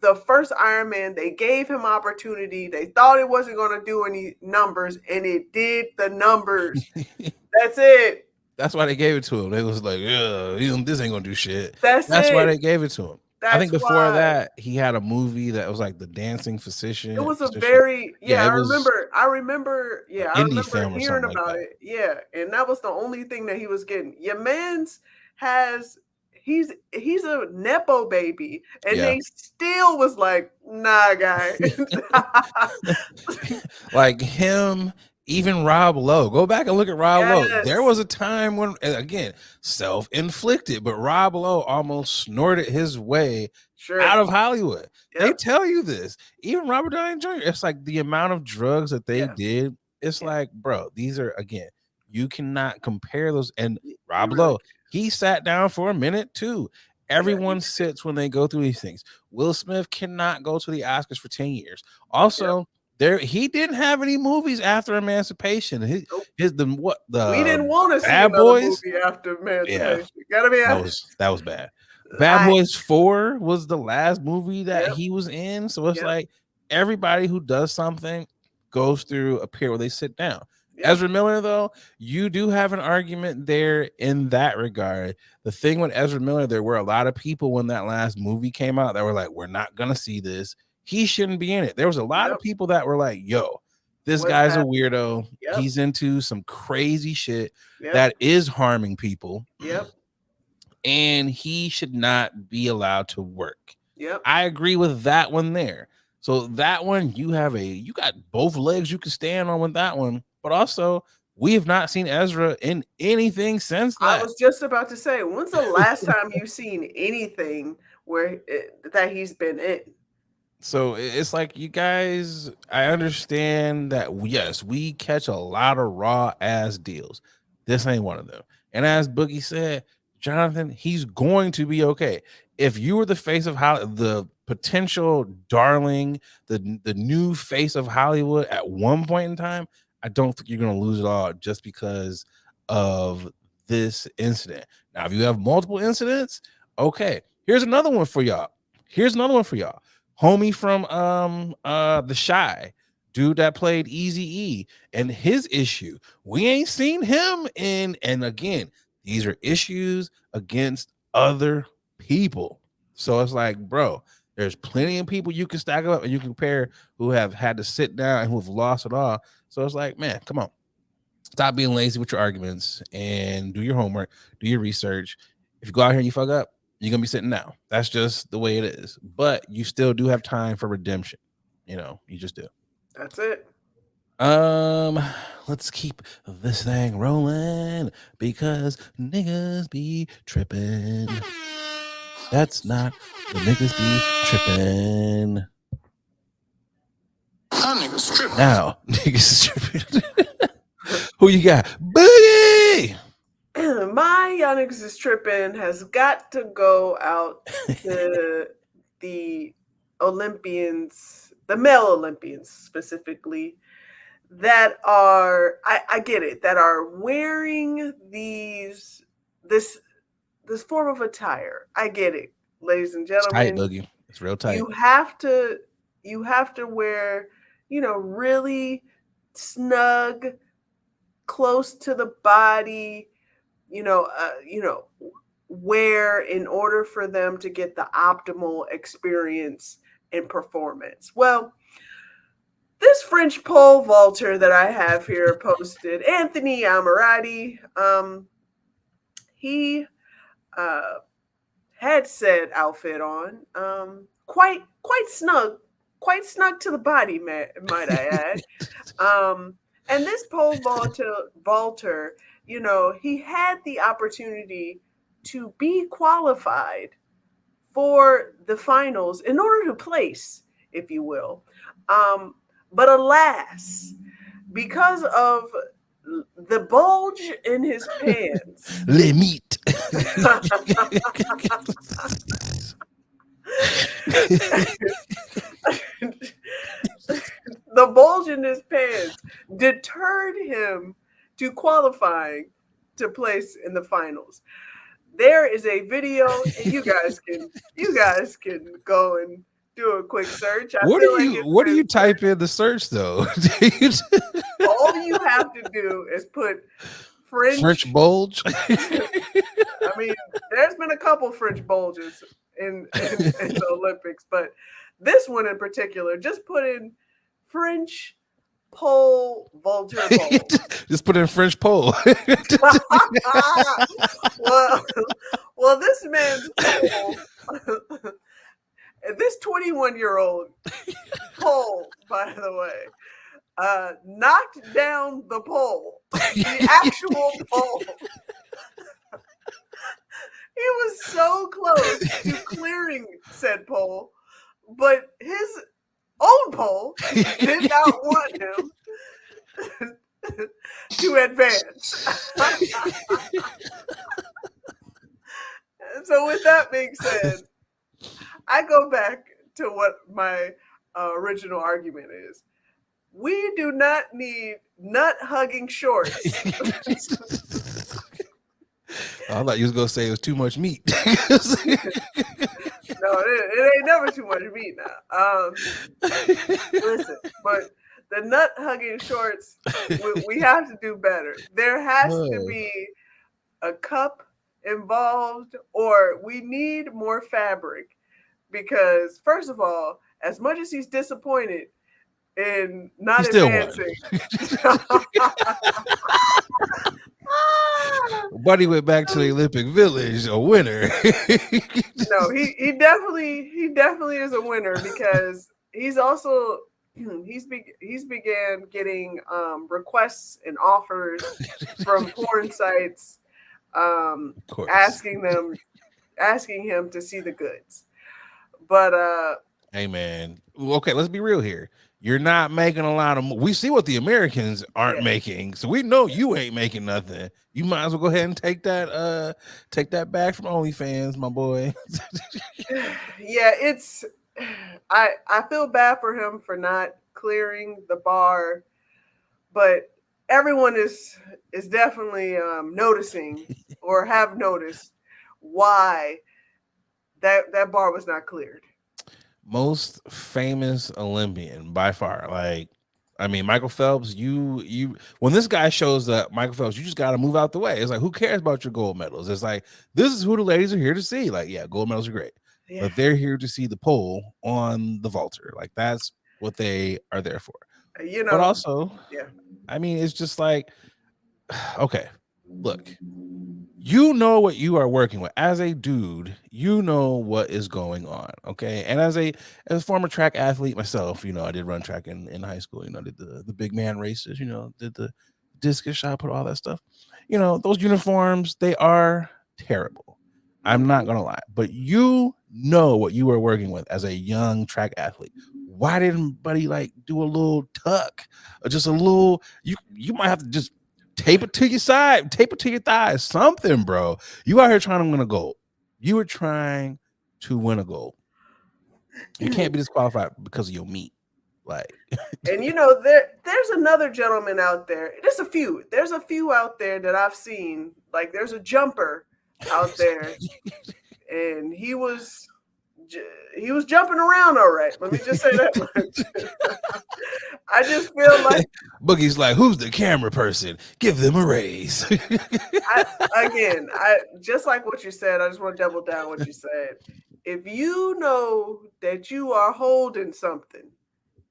The first Iron Man, they gave him opportunity. They thought it wasn't going to do any numbers, and it did the numbers. That's it. That's why they gave it to him. They was like, this ain't going to do shit. That's why they gave it to him. That's I think before that, he had a movie that was like The Dancing Physician. It was a very, I remember hearing about it. Yeah, and that was the only thing that he was getting. Your man's he's a Nepo baby, and they still was like, nah, guy. Like him, even Rob Lowe. Go back and look at Rob Lowe. There was a time when, again, self-inflicted, but Rob Lowe almost snorted his way out of Hollywood. Yep. They tell you this. Even Robert Downey Jr., it's like the amount of drugs that they did. It's like, bro, these are, again, you cannot compare those. And Rob Lowe, he sat down for a minute too. Everyone sits when they go through these things. Will Smith cannot go to the Oscars for 10 years. Also, he didn't have any movies after Emancipation. We didn't want to see Bad another Boys movie after Emancipation. Gotta be honest. That was bad. Bad Boys 4 was the last movie that he was in. So it's like everybody who does something goes through a period where they sit down. Ezra Miller, though, you do have an argument there in that regard. The thing with Ezra Miller, there were a lot of people when that last movie came out that were like, we're not going to see this. He shouldn't be in it. There was a lot of people that were like, yo, this guy's a weirdo. He's into some crazy shit that is harming people. And he should not be allowed to work. I agree with that one there. So that one, you got both legs you can stand on with that one. But also, we have not seen Ezra in anything since that. I was just about to say, when's the last time you've seen anything that he's been in? So it's like, you guys, I understand that, yes, we catch a lot of raw ass deals. This ain't one of them. And as Boogie said, Jonathan, he's going to be okay. If you were the face of the potential darling, the new face of Hollywood at one point in time, I don't think you're going to lose it all just because of this incident. Now, if you have multiple incidents, okay. Here's another one for y'all. Homie from The Shy, dude that played Eazy-E, and his issue. We ain't seen him in, and again, these are issues against other people. So it's like, bro, there's plenty of people you can stack up and you can compare who have had to sit down and who have lost it all. So it's like, man, come on. Stop being lazy with your arguments and do your homework, do your research. If you go out here and you fuck up, you're going to be sitting down. That's just the way it is. But you still do have time for redemption. You know, you just do. That's it. Let's keep this thing rolling because niggas be tripping. That's not the niggas be tripping. Niggas tripping. Now, niggas tripping. Who you got? Boogie! My Y'all Niggas is Tripping has got to go out to the Olympians, the male Olympians specifically, that are, I get it, that are wearing this form of attire. I get it, ladies and gentlemen. It's tight, Boogie. It's real tight. You have to wear, really snug, close to the body, wear in order for them to get the optimal experience and performance. Well, this French pole vaulter that I have here posted, Anthony Ammirati, he had said outfit on, quite snug to the body, might I add. And this pole vaulter, he had the opportunity to be qualified for the finals in order to place, if you will. But alas, because of the bulge in his pants, Le meat. the bulge in his pants deterred him to qualifying to place in the finals. There is a video, and you guys can go and do a quick search. What do you type in the search though? All you have to do is put French bulge. I mean, there's been a couple French bulges in the Olympics, but this one in particular, just put in French pole vaulter bowl. Just put in French pole. well, this man's pole, this 21-year-old pole, by the way, knocked down the pole, the actual pole. He was so close to clearing said pole, but his own pole did not want him to advance. So with that being said, I go back to what my original argument is. We do not need nut-hugging shorts. I thought you was gonna say it was too much meat. No, it ain't never too much meat now. Listen, but the nut-hugging shorts, we have to do better. There has to be a cup involved, or we need more fabric. Because, first of all, as much as he's disappointed in not advancing, Buddy went back to the Olympic Village a winner. No, he definitely is a winner, because he's also he's began getting requests and offers from porn sites, asking him to see the goods. But hey man, okay, let's be real here. You're not making a lot of. We see what the Americans aren't making, so we know you ain't making nothing. You might as well go ahead and take that back from OnlyFans, my boy. Yeah, it's. I feel bad for him for not clearing the bar, but everyone is definitely noticing or have noticed why that bar was not cleared. Most famous Olympian by far. Like, I mean, Michael Phelps, you when this guy shows up, Michael Phelps, you just got to move out the way. It's like, who cares about your gold medals? It's like, this is who the ladies are here to see. Like, yeah, gold medals are great, but they're here to see the pole on the vaulter. Like, that's what they are there for. You know, but also, yeah. I mean, it's just like, okay, look, you know what you are working with as a dude. You know what is going on, okay? And as a former track athlete myself, you know, I did run track in high school. You know, did the big man races. You know, did the discus shot, put all that stuff. You know, those uniforms, they are terrible. I'm not gonna lie, but you know what you were working with as a young track athlete. Why didn't buddy like do a little tuck or just a little? You might have to just tape it to your side, tape it to your thighs, something, bro. You out here trying to win a gold. You were trying to win a gold. You can't be disqualified because of your meat. Like, and you know, there's another gentleman out there. There's a few out there that I've seen. Like, there's a jumper out there, and he was jumping around all right. Let me just say that much. I just feel like Boogie's like, who's the camera person? Give them a raise. I just like what you said. I just want to double down what you said. If you know that you are holding something,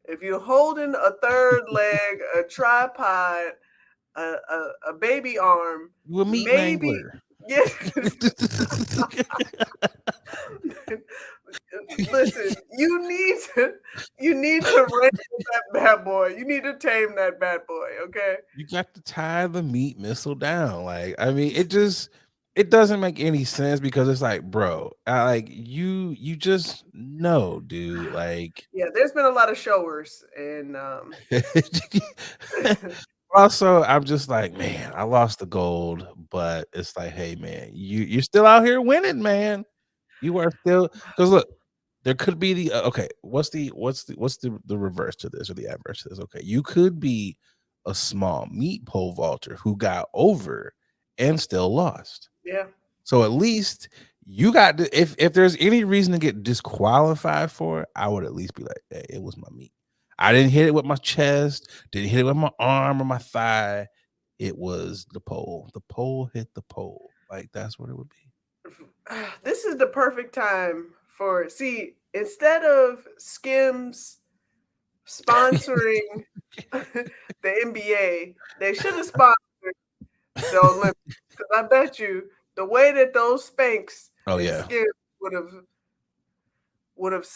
if you're holding a third leg, a tripod, a baby arm, you a meat wrangler. Yeah. Listen, you need to wrangle that bad boy. You need to tame that bad boy, okay? You got to tie the meat missile down. Like, I mean, it doesn't make any sense because it's like, bro, like you just know, dude. Like, yeah, there's been a lot of showers, and also, I'm just like, man, I lost the gold, but it's like, hey, man, you're still out here winning, man. You are still, because look, there could be the okay. What's the reverse to this or the adverse to this? Okay, you could be a small meat pole vaulter who got over and still lost. Yeah. So at least you got to, if there's any reason to get disqualified for it, I would at least be like, hey, it was my meat. I didn't hit it with my chest, didn't hit it with my arm or my thigh. It was the pole. The pole hit the pole. Like, that's what it would be. This is the perfect time for, instead of Skims sponsoring the NBA, they should have sponsored the Olympics. Because I bet you the way that those Spanx Skims would have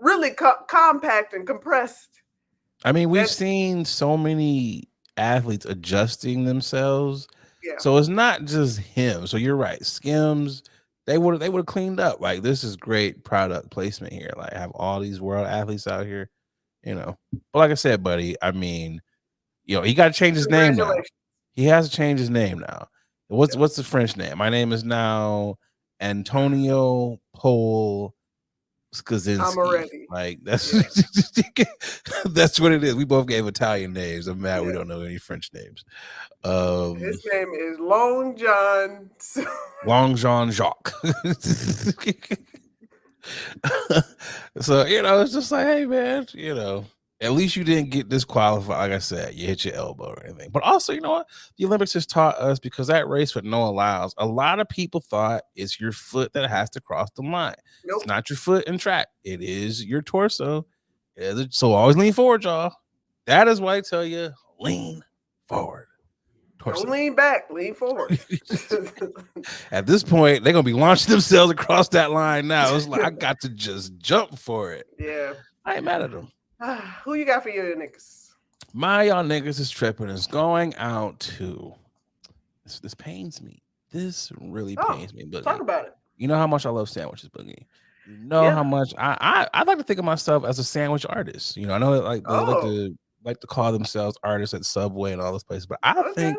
really compact and compressed. I mean, we've seen so many athletes adjusting themselves. Yeah. So it's not just him. So you're right. Skims, they would have cleaned up. Like, this is great product placement here. Like, have all these world athletes out here, you know. But like I said, buddy, I mean, you know, he got to change his name now. He has to change his name now. What's the French name? My name is now Antonio Pole Skaczynski. Like, that's that's what it is. We both gave Italian names. I'm mad we don't know any French names. His name is Long John. Long John Jacques. So, you know, it's just like, hey, man, you know, at least you didn't get disqualified. Like I said, you hit your elbow or anything. But also, you know what? The Olympics has taught us, because that race with no allows, a lot of people thought it's your foot that has to cross the line. Nope. It's not your foot in track. It is your torso. So always lean forward, y'all. That is why I tell you, lean forward. Torso. Don't lean back, lean forward. At this point, they're going to be launching themselves across that line now. It's like, I got to just jump for it. Yeah. I ain't mad at them. Who you got for your niggas? My y'all niggas is tripping. Is going out to this pains me. This really pains me. Boogie. Talk about it. You know how much I love sandwiches, Boogie. You know how much I like to think of myself as a sandwich artist. You know, I know that like they like to call themselves artists at Subway and all those places, but I think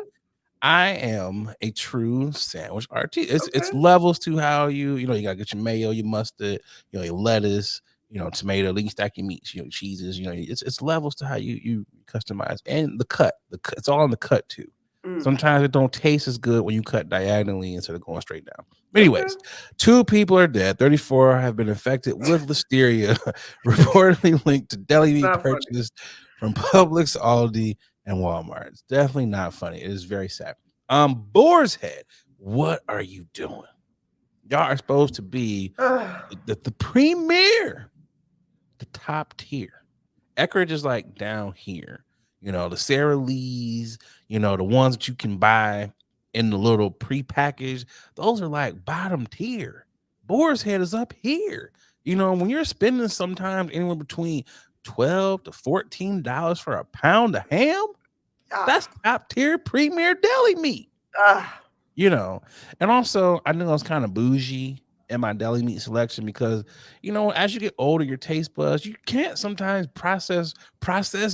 I am a true sandwich artist. It's levels to how you know, you gotta get your mayo, your mustard, you know, your lettuce, tomato, then you stack your meats, cheeses, it's levels to how you customize. And the cut, it's all in the cut too. Sometimes it don't taste as good when you cut diagonally instead of going straight down. Anyways, 2 people are dead. 34 have been infected with listeria, reportedly linked to deli meat purchased from Publix, Aldi, and Walmart. It's definitely not funny. It is very sad. Boar's Head, what are you doing? Y'all are supposed to be the premier, the top tier. Eckrich is like down here. The Sara Lee's, the ones that you can buy in the little pre-packaged, those are like bottom tier. Boar's Head is up here. When you're spending sometimes anywhere between $12 to $14 for a pound of ham, that's top tier premier deli meat. And also I knew I was kind of bougie in my deli meat selection because, as you get older, your taste buds, you can't sometimes process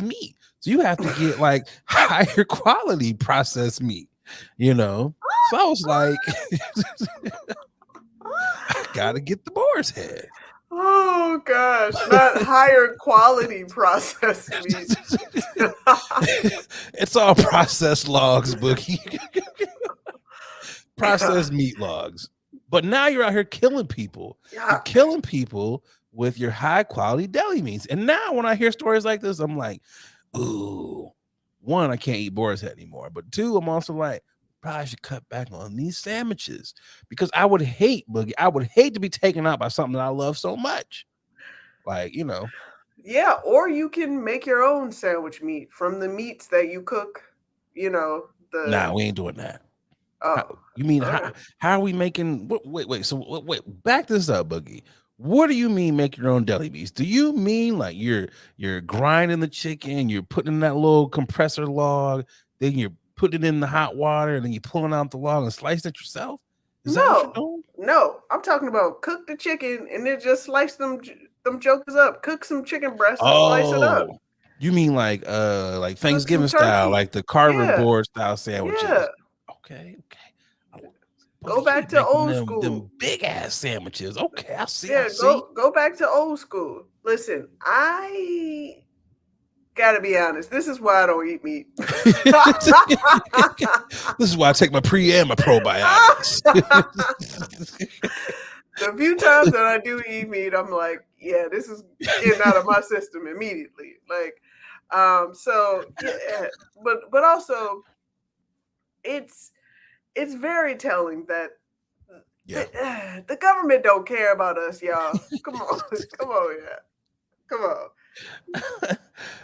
meat. So you have to get like higher quality processed meat, So I was like, I gotta get the Boar's Head. Oh gosh, not higher quality processed meat. It's all processed logs, Boogie. Processed meat logs. But now you're out here killing people. Yeah. You're killing people with your high quality deli meats. And now when I hear stories like this, I'm like, ooh, 1, I can't eat Boar's Head anymore. But 2, I'm also like, probably should cut back on these sandwiches because I would hate, Boogie. I would hate to be taken out by something that I love so much. Like, Yeah, or you can make your own sandwich meat from the meats that you cook, Nah, we ain't doing that. Oh, you mean how are we making? Wait. So wait, back this up, Boogie. What do you mean make your own deli meats? Do you mean like you're grinding the chicken, you're putting in that little compressor log, then you're putting it in the hot water, and then you're pulling out the log and slicing it yourself? Is that what you're doing? No. I'm talking about cook the chicken and then just slice them jokers up. Cook some chicken breasts and slice it up. You mean like Thanksgiving style, like the Carver board style sandwiches? Yeah. Okay. Go back to old school. Them big ass sandwiches. Okay, I see. Yeah, go back to old school. Listen, I gotta be honest. This is why I don't eat meat. This is why I take my pre and my probiotics. The few times that I do eat meat, I'm like, yeah, this is getting out of my system immediately. Like, so yeah, but also it's very telling that the government don't care about us, y'all. Come on, come on.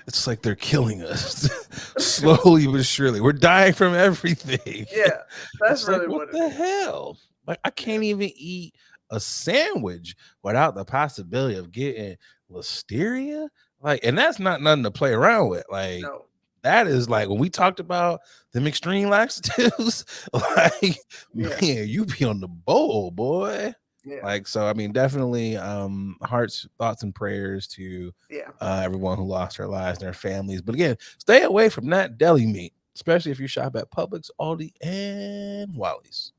It's like they're killing us slowly but surely. We're dying from everything. Yeah, that's really like, what the hell? Like, I can't even eat a sandwich without the possibility of getting listeria. Like, and that's not nothing to play around with. Like, no. That is like when we talked about them extreme laxatives, like, man, you be on the bowl, boy. Yeah. Like, so I mean, definitely hearts, thoughts, and prayers to everyone who lost their lives and their families. But again, stay away from that deli meat, especially if you shop at Publix, Aldi, and Wally's.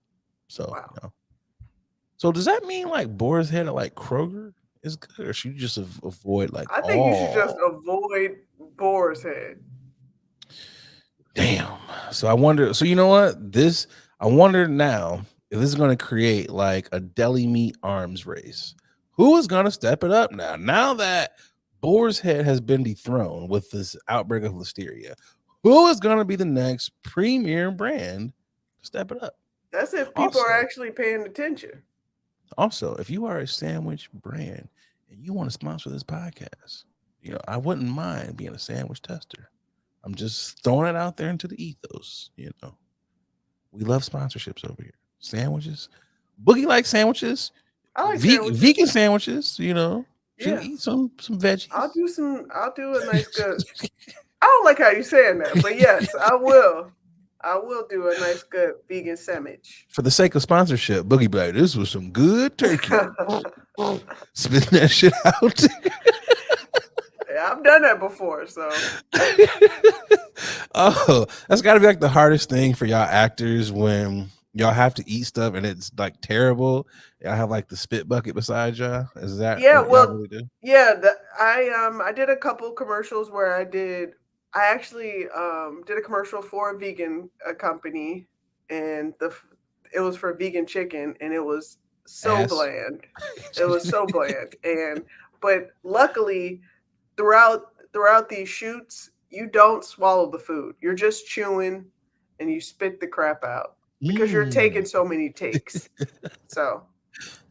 So, so does that mean like Boar's Head or like Kroger is good, or should you just avoid like? I think you should just avoid Boar's Head. Damn. So I wonder. So you know what? I wonder now if this is going to create like a deli meat arms race. Who is going to step it up now? Now that Boar's Head has been dethroned with this outbreak of listeria, who is going to be the next premier brand to step it up? That's if people are actually paying attention. Also, if you are a sandwich brand and you want to sponsor this podcast, I wouldn't mind being a sandwich tester. I'm just throwing it out there into the ethos. We love sponsorships over here. Sandwiches, Boogie likes sandwiches. I like vegan sandwiches. She'll eat some veggies. I'll do a nice good. I don't like how you're saying that, but yes, I will. I will do a nice good vegan sandwich. For the sake of sponsorship, Boogie Black, this was some good turkey. Spit that shit out. I've done that before, so. Oh, that's got to be like the hardest thing for y'all actors when y'all have to eat stuff and it's like terrible. Y'all have like the spit bucket beside y'all. Is that Yeah, what y'all well, really do? yeah, I did a couple commercials where I actually did a commercial for a vegan company, and it was for vegan chicken, and it was so Ass. bland. It was so bland. But luckily throughout these shoots, you don't swallow the food. You're just chewing and you spit the crap out because you're taking so many takes. So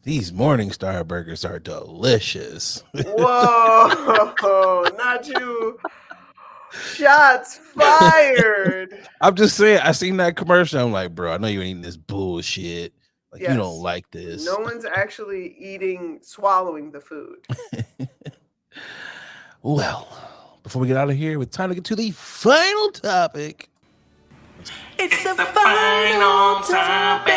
these Morningstar burgers are delicious. whoa, not you. Shots fired. I'm just saying, I seen that commercial. I'm like, bro, I know you ain't eating this bullshit. Like, you don't Yes. like this. No one's actually swallowing the food. Well, before we get out of here, it's time to get to the final topic. It's the final topic.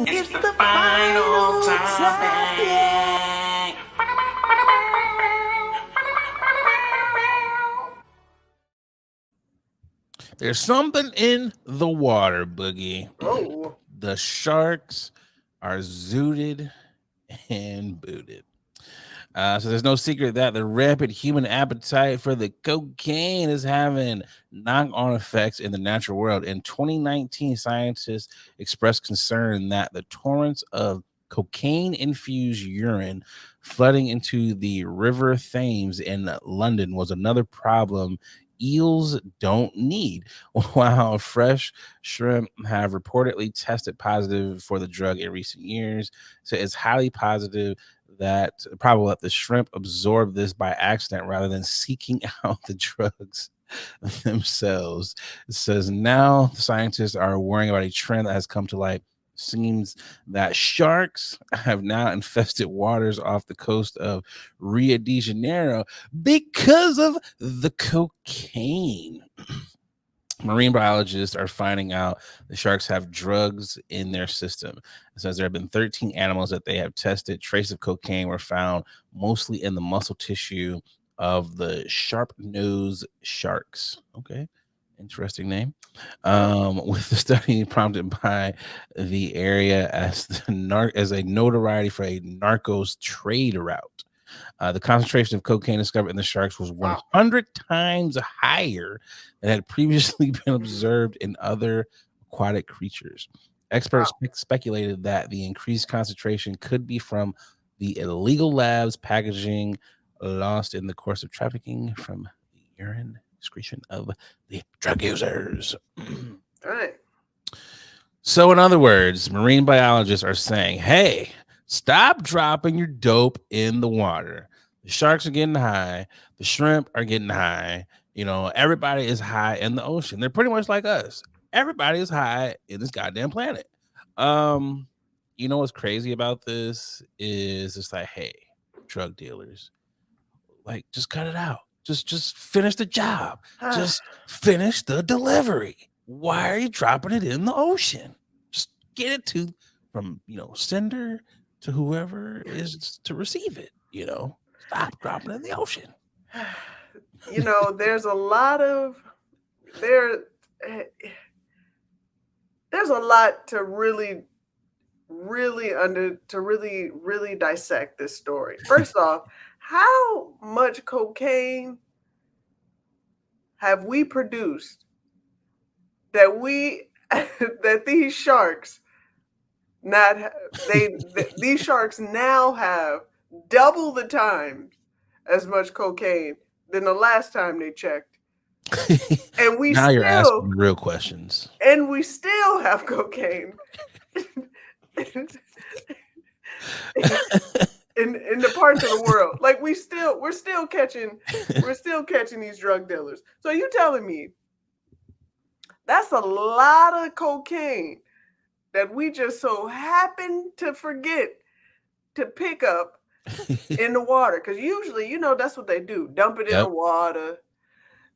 It's the final topic. There's something in the water, Boogie. Oh. The sharks are zooted and booted. So there's no secret that the rampant human appetite for the cocaine is having knock-on effects in the natural world. In 2019, scientists expressed concern that the torrents of cocaine-infused urine flooding into the River Thames in London was another problem eels don't need. While fresh shrimp have reportedly tested positive for the drug in recent years, so it's highly probable that the shrimp absorb this by accident rather than seeking out the drugs themselves. It says now scientists are worrying about a trend that has come to light. Seems that sharks have now infested waters off the coast of Rio de Janeiro because of the cocaine. Marine biologists are finding out the sharks have drugs in their system. It says there have been 13 animals that they have tested. Traces of cocaine were found mostly in the muscle tissue of the sharp-nosed sharks. Okay. Interesting name. With the study prompted by the area as a notoriety for a narcos trade route. The concentration of cocaine discovered in the sharks was 100 times higher than had previously been observed in other aquatic creatures. Experts speculated that the increased concentration could be from the illegal labs packaging lost in the course of trafficking from the urine excretion of the drug users. All right. So in other words, marine biologists are saying, hey, stop dropping your dope in the water. The sharks are getting high. The shrimp are getting high. You know, everybody is high in the ocean. They're pretty much like us. Everybody is high in this goddamn planet. You know what's crazy about this is it's like, hey, drug dealers, like just cut it out. Just finish the job. Just finish the delivery. Why are you dropping it in the ocean? Just get it from sender to whoever is to receive it. Stop dropping it in the ocean. There's a lot to really dissect this story. First off, how much cocaine have we produced that these sharks these sharks now have double the times as much cocaine than the last time they checked. And you're asking real questions. And we still have cocaine in the parts of the world. Like we're still catching these drug dealers. So you telling me that's a lot of cocaine that we just so happen to forget to pick up in the water? Because usually, that's what they do. Dump it in the water.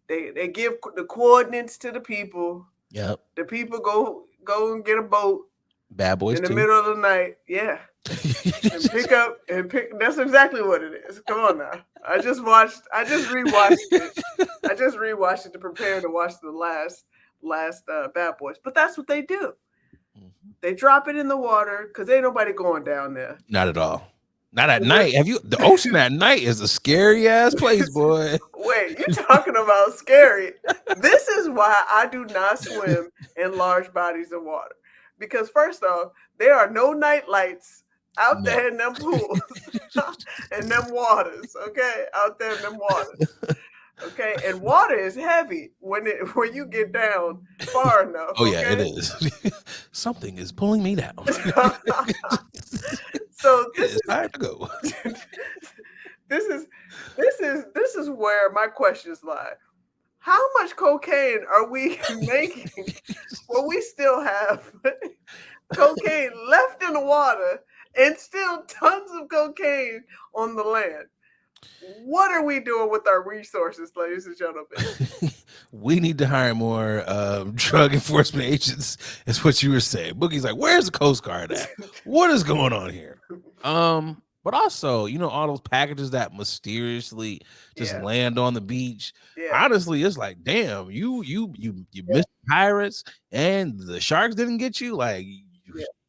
They give the coordinates to the people. Yep. The people go and get a boat. Bad boys in the middle of the night. Yeah. and pick up and pick. That's exactly what it is. Come on now. I just rewatched it. I just rewatched it to prepare to watch the last Bad Boys. But that's what they do. They drop it in the water because ain't nobody going down there. Not at all. Not at night. The ocean at night is a scary ass place, boy. Wait, you talking about scary? This is why I do not swim in large bodies of water. Because first off, there are no night lights out there in them pools and them waters. Okay, out there in them waters. Okay, and water is heavy when you get down far enough. Oh yeah, it is. Something is pulling me down. So this is time to go. This is where my questions lie. How much cocaine are we making when we still have cocaine left in the water and still tons of cocaine on the land? What are we doing with our resources, ladies and gentlemen? We need to hire more drug enforcement agents, is what you were saying. Boogie's like, where's the Coast Guard at? What is going on here? But also, all those packages that mysteriously just land on the beach. Yeah. Honestly, it's like, damn, you missed pirates and the sharks didn't get you. Like,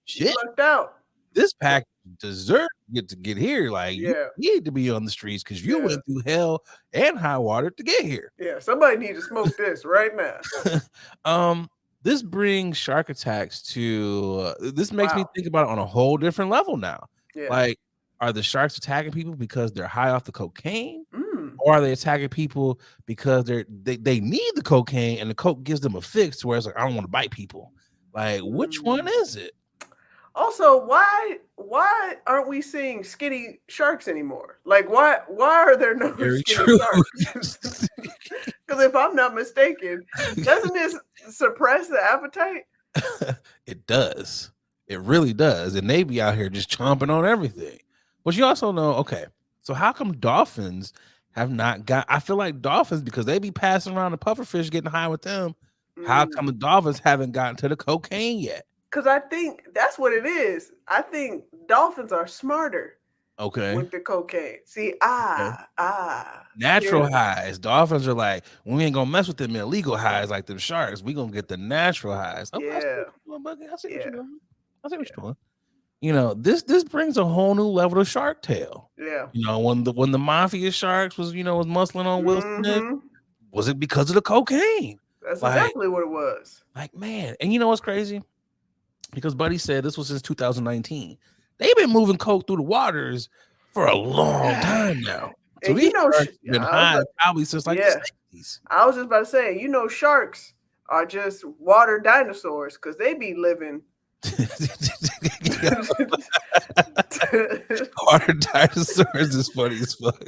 shit. You lucked out. This package deserves to get here. Like, you need to be on the streets because you went through hell and high water to get here. Yeah, somebody needs to smoke this right now. This brings shark attacks to this makes me think about it on a whole different level now. Yeah. Like, are the sharks attacking people because they're high off the cocaine, or are they attacking people because they need the cocaine and the coke gives them a fix to where it's like, I don't want to bite people? Like, which one is it? Also, why aren't we seeing skinny sharks anymore? Like, why are there no skinny sharks? Because if I'm not mistaken, doesn't this suppress the appetite? It does. It really does. And they be out here just chomping on everything. But you also know, okay, so how come dolphins have not got, I feel like dolphins, because they be passing around the pufferfish getting high with them, how come the dolphins haven't gotten to the cocaine yet? Because I think that's what it is. I think dolphins are smarter. Okay. With the cocaine. See, natural highs. Dolphins are like, we ain't gonna mess with them illegal highs like them sharks. We gonna get the natural highs. I see what you're doing. I see what you're doing. This brings a whole new level of Shark Tale. Yeah. When the mafia sharks was muscling on Will Smith, was it because of the cocaine? That's exactly what it was. Like, man, and you know what's crazy? Because Buddy said this was since 2019. They've been moving coke through the waters for a long time now. So and these sharks have been high probably since the 60s. I was just about to say, sharks are just water dinosaurs because they be living. Water dinosaurs is funny as fuck.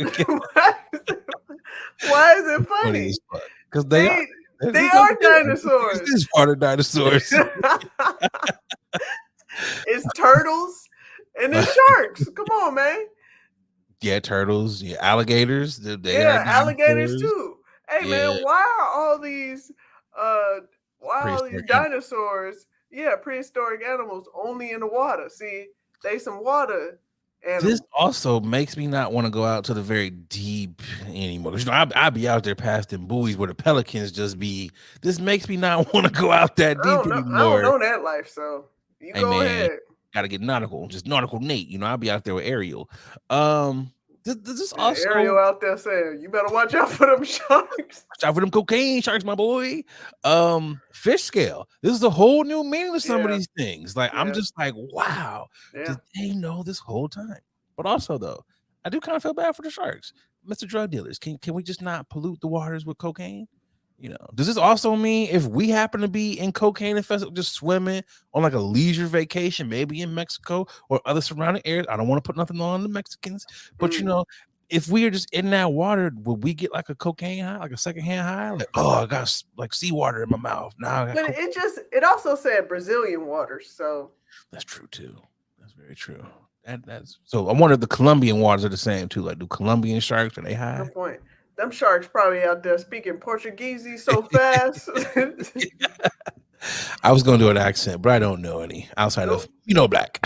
Why is it funny? Because they are dinosaurs. This is water dinosaurs. It's turtles and it's sharks. Come on, man. Yeah, turtles. Yeah, alligators. They are alligators too. Hey, man, why are all these dinosaurs? Yeah, prehistoric animals only in the water. See, they some water animals. This also makes me not want to go out to the very deep anymore. I'll be out there past them buoys where the pelicans just be. This makes me not want to go out that deep anymore. I don't know that life, so you go ahead. Gotta get nautical, just nautical Nate. I'll be out there with Ariel. This also Ariel out there saying, "You better watch out for them sharks. Watch out for them cocaine sharks, my boy." Fish scale. This is a whole new meaning to some of these things. Like, I'm just like, wow, did they know this whole time? But also, though, I do kind of feel bad for the sharks, Mr. Drug Dealers. Can we just not pollute the waters with cocaine? Does this also mean if we happen to be in cocaine infested, just swimming on like a leisure vacation, maybe in Mexico or other surrounding areas? I don't want to put nothing on the Mexicans, but if we are just in that water, would we get like a cocaine high, like a secondhand high? Like, oh, I got like seawater in my mouth now. But it also said Brazilian waters, so that's true too. That's very true. That's so. I wonder if the Colombian waters are the same too. Like, do Colombian sharks, are they high? Good point. Them sharks probably out there speaking Portuguese so fast. I was going to do an accent, but I don't know any outside of Black.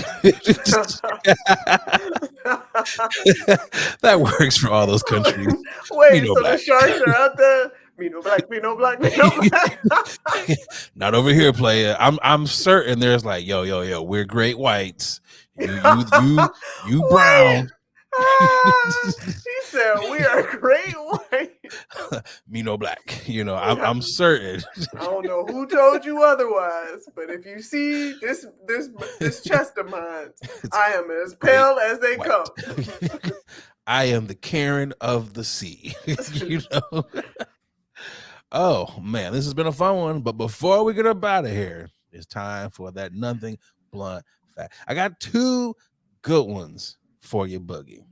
That works for all those countries. Wait, so Black. The sharks are out there. Black. Not over here, player. I'm certain there's like, yo, we're great whites. You brown. He said we are great white. Black. I'm certain. I don't know who told you otherwise, but if you see this chest of mine, I am as pale as they come. I am the Karen of the sea. Oh man, this has been a fun one. But before we get up out of here, it's time for that nothing blunt fact. I got 2 good ones for you, Boogie.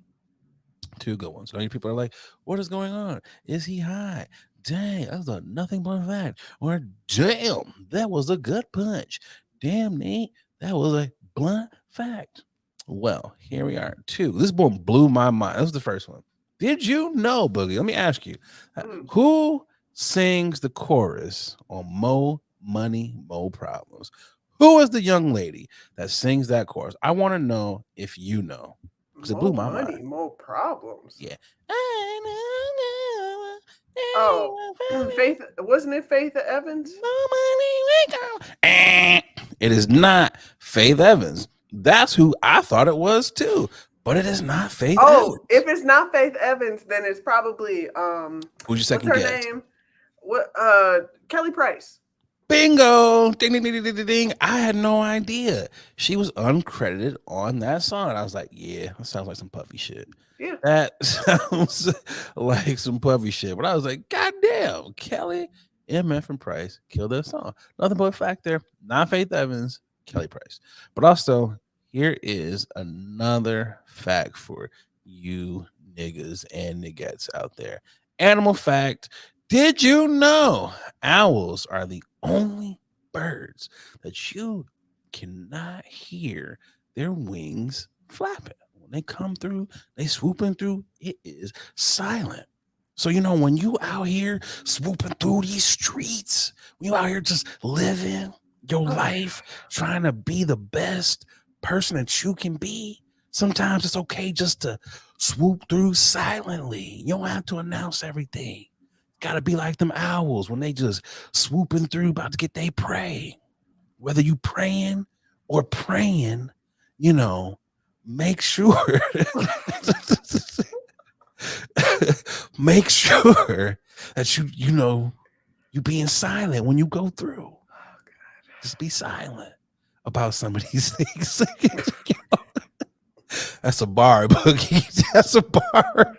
2 good ones. Many people are like, what is going on? Is he high? Dang, that was a nothing blunt fact. Or damn, that was a gut punch. Damn, Nate, that was a blunt fact. Well, here we are. 2. This one blew my mind. That was the first one. Did you know, Boogie? Let me ask you, who sings the chorus on Mo Money, Mo Problems? Who is the young lady that sings that chorus? I want to know if you know. Because it blew my mind. More problems. Yeah. Oh, Faith. Wasn't it Faith Evans? It is not Faith Evans. That's who I thought it was too. But it is not Faith Evans. If it's not Faith Evans, then it's probably who's your second what's her guess? Name? What Kelly Price. Bingo! Ding, ding, ding, ding, ding, ding. I had no idea. She was uncredited on that song. And I was like, yeah, that sounds like some puffy shit. Yeah. That sounds like some puffy shit. But I was like, God damn, Kelly, MF, and Price killed that song. Nothing but a fact there. Not Faith Evans, Kelly Price. But also, here is another fact for you niggas and niggettes out there. Animal fact. Did you know owls are the only birds that you cannot hear their wings flapping? When they come through, they swooping through, it is silent. So, when you out here swooping through these streets, when you out here just living your life, trying to be the best person that you can be, sometimes it's okay just to swoop through silently. You don't have to announce everything. Gotta be like them owls when they just swooping through about to get their prey. Whether you praying or praying, make sure make sure that you being silent when you go through. Oh, God. Just be silent about some of these things. That's a bar, Boogie. That's a bar.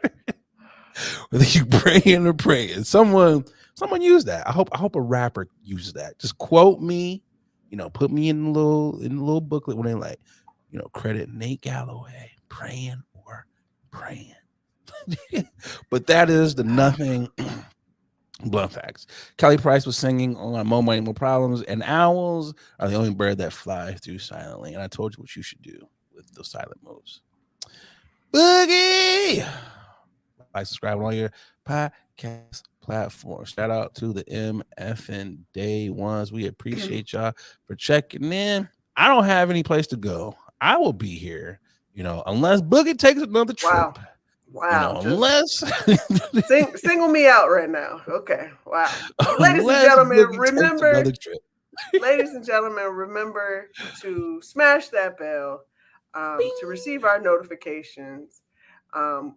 Whether you praying or praying, someone use that. I hope a rapper uses that. Just quote me, put me in the little booklet when they like, credit Nate Galloway praying or praying. But that is the nothing blunt facts. Kelly Price was singing on Mo Money, Mo Problems, and owls are the only bird that flies through silently. And I told you what you should do with those silent moves. Boogie! Like, subscribe on all your podcast platforms. Shout out to the MFN Day Ones. We appreciate y'all for checking in. I don't have any place to go. I will be here, unless Boogie takes another trip. Wow. Unless single me out right now. Okay. Wow. Ladies and gentlemen, remember. Ladies and gentlemen, remember to smash that bell to receive our notifications.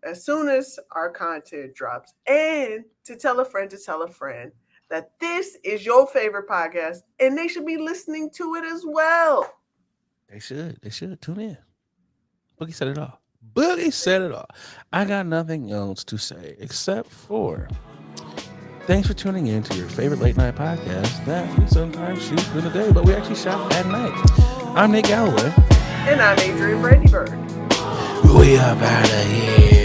As soon as our content drops, and to tell a friend that this is your favorite podcast and they should be listening to it as well. They should tune in. Boogie said it all. I got nothing else to say except for thanks for tuning in to your favorite late night podcast that we sometimes shoot in the day, but we actually shot at night. I'm Nate Galloway. And I'm Adrian Brady Bird. We up out of here.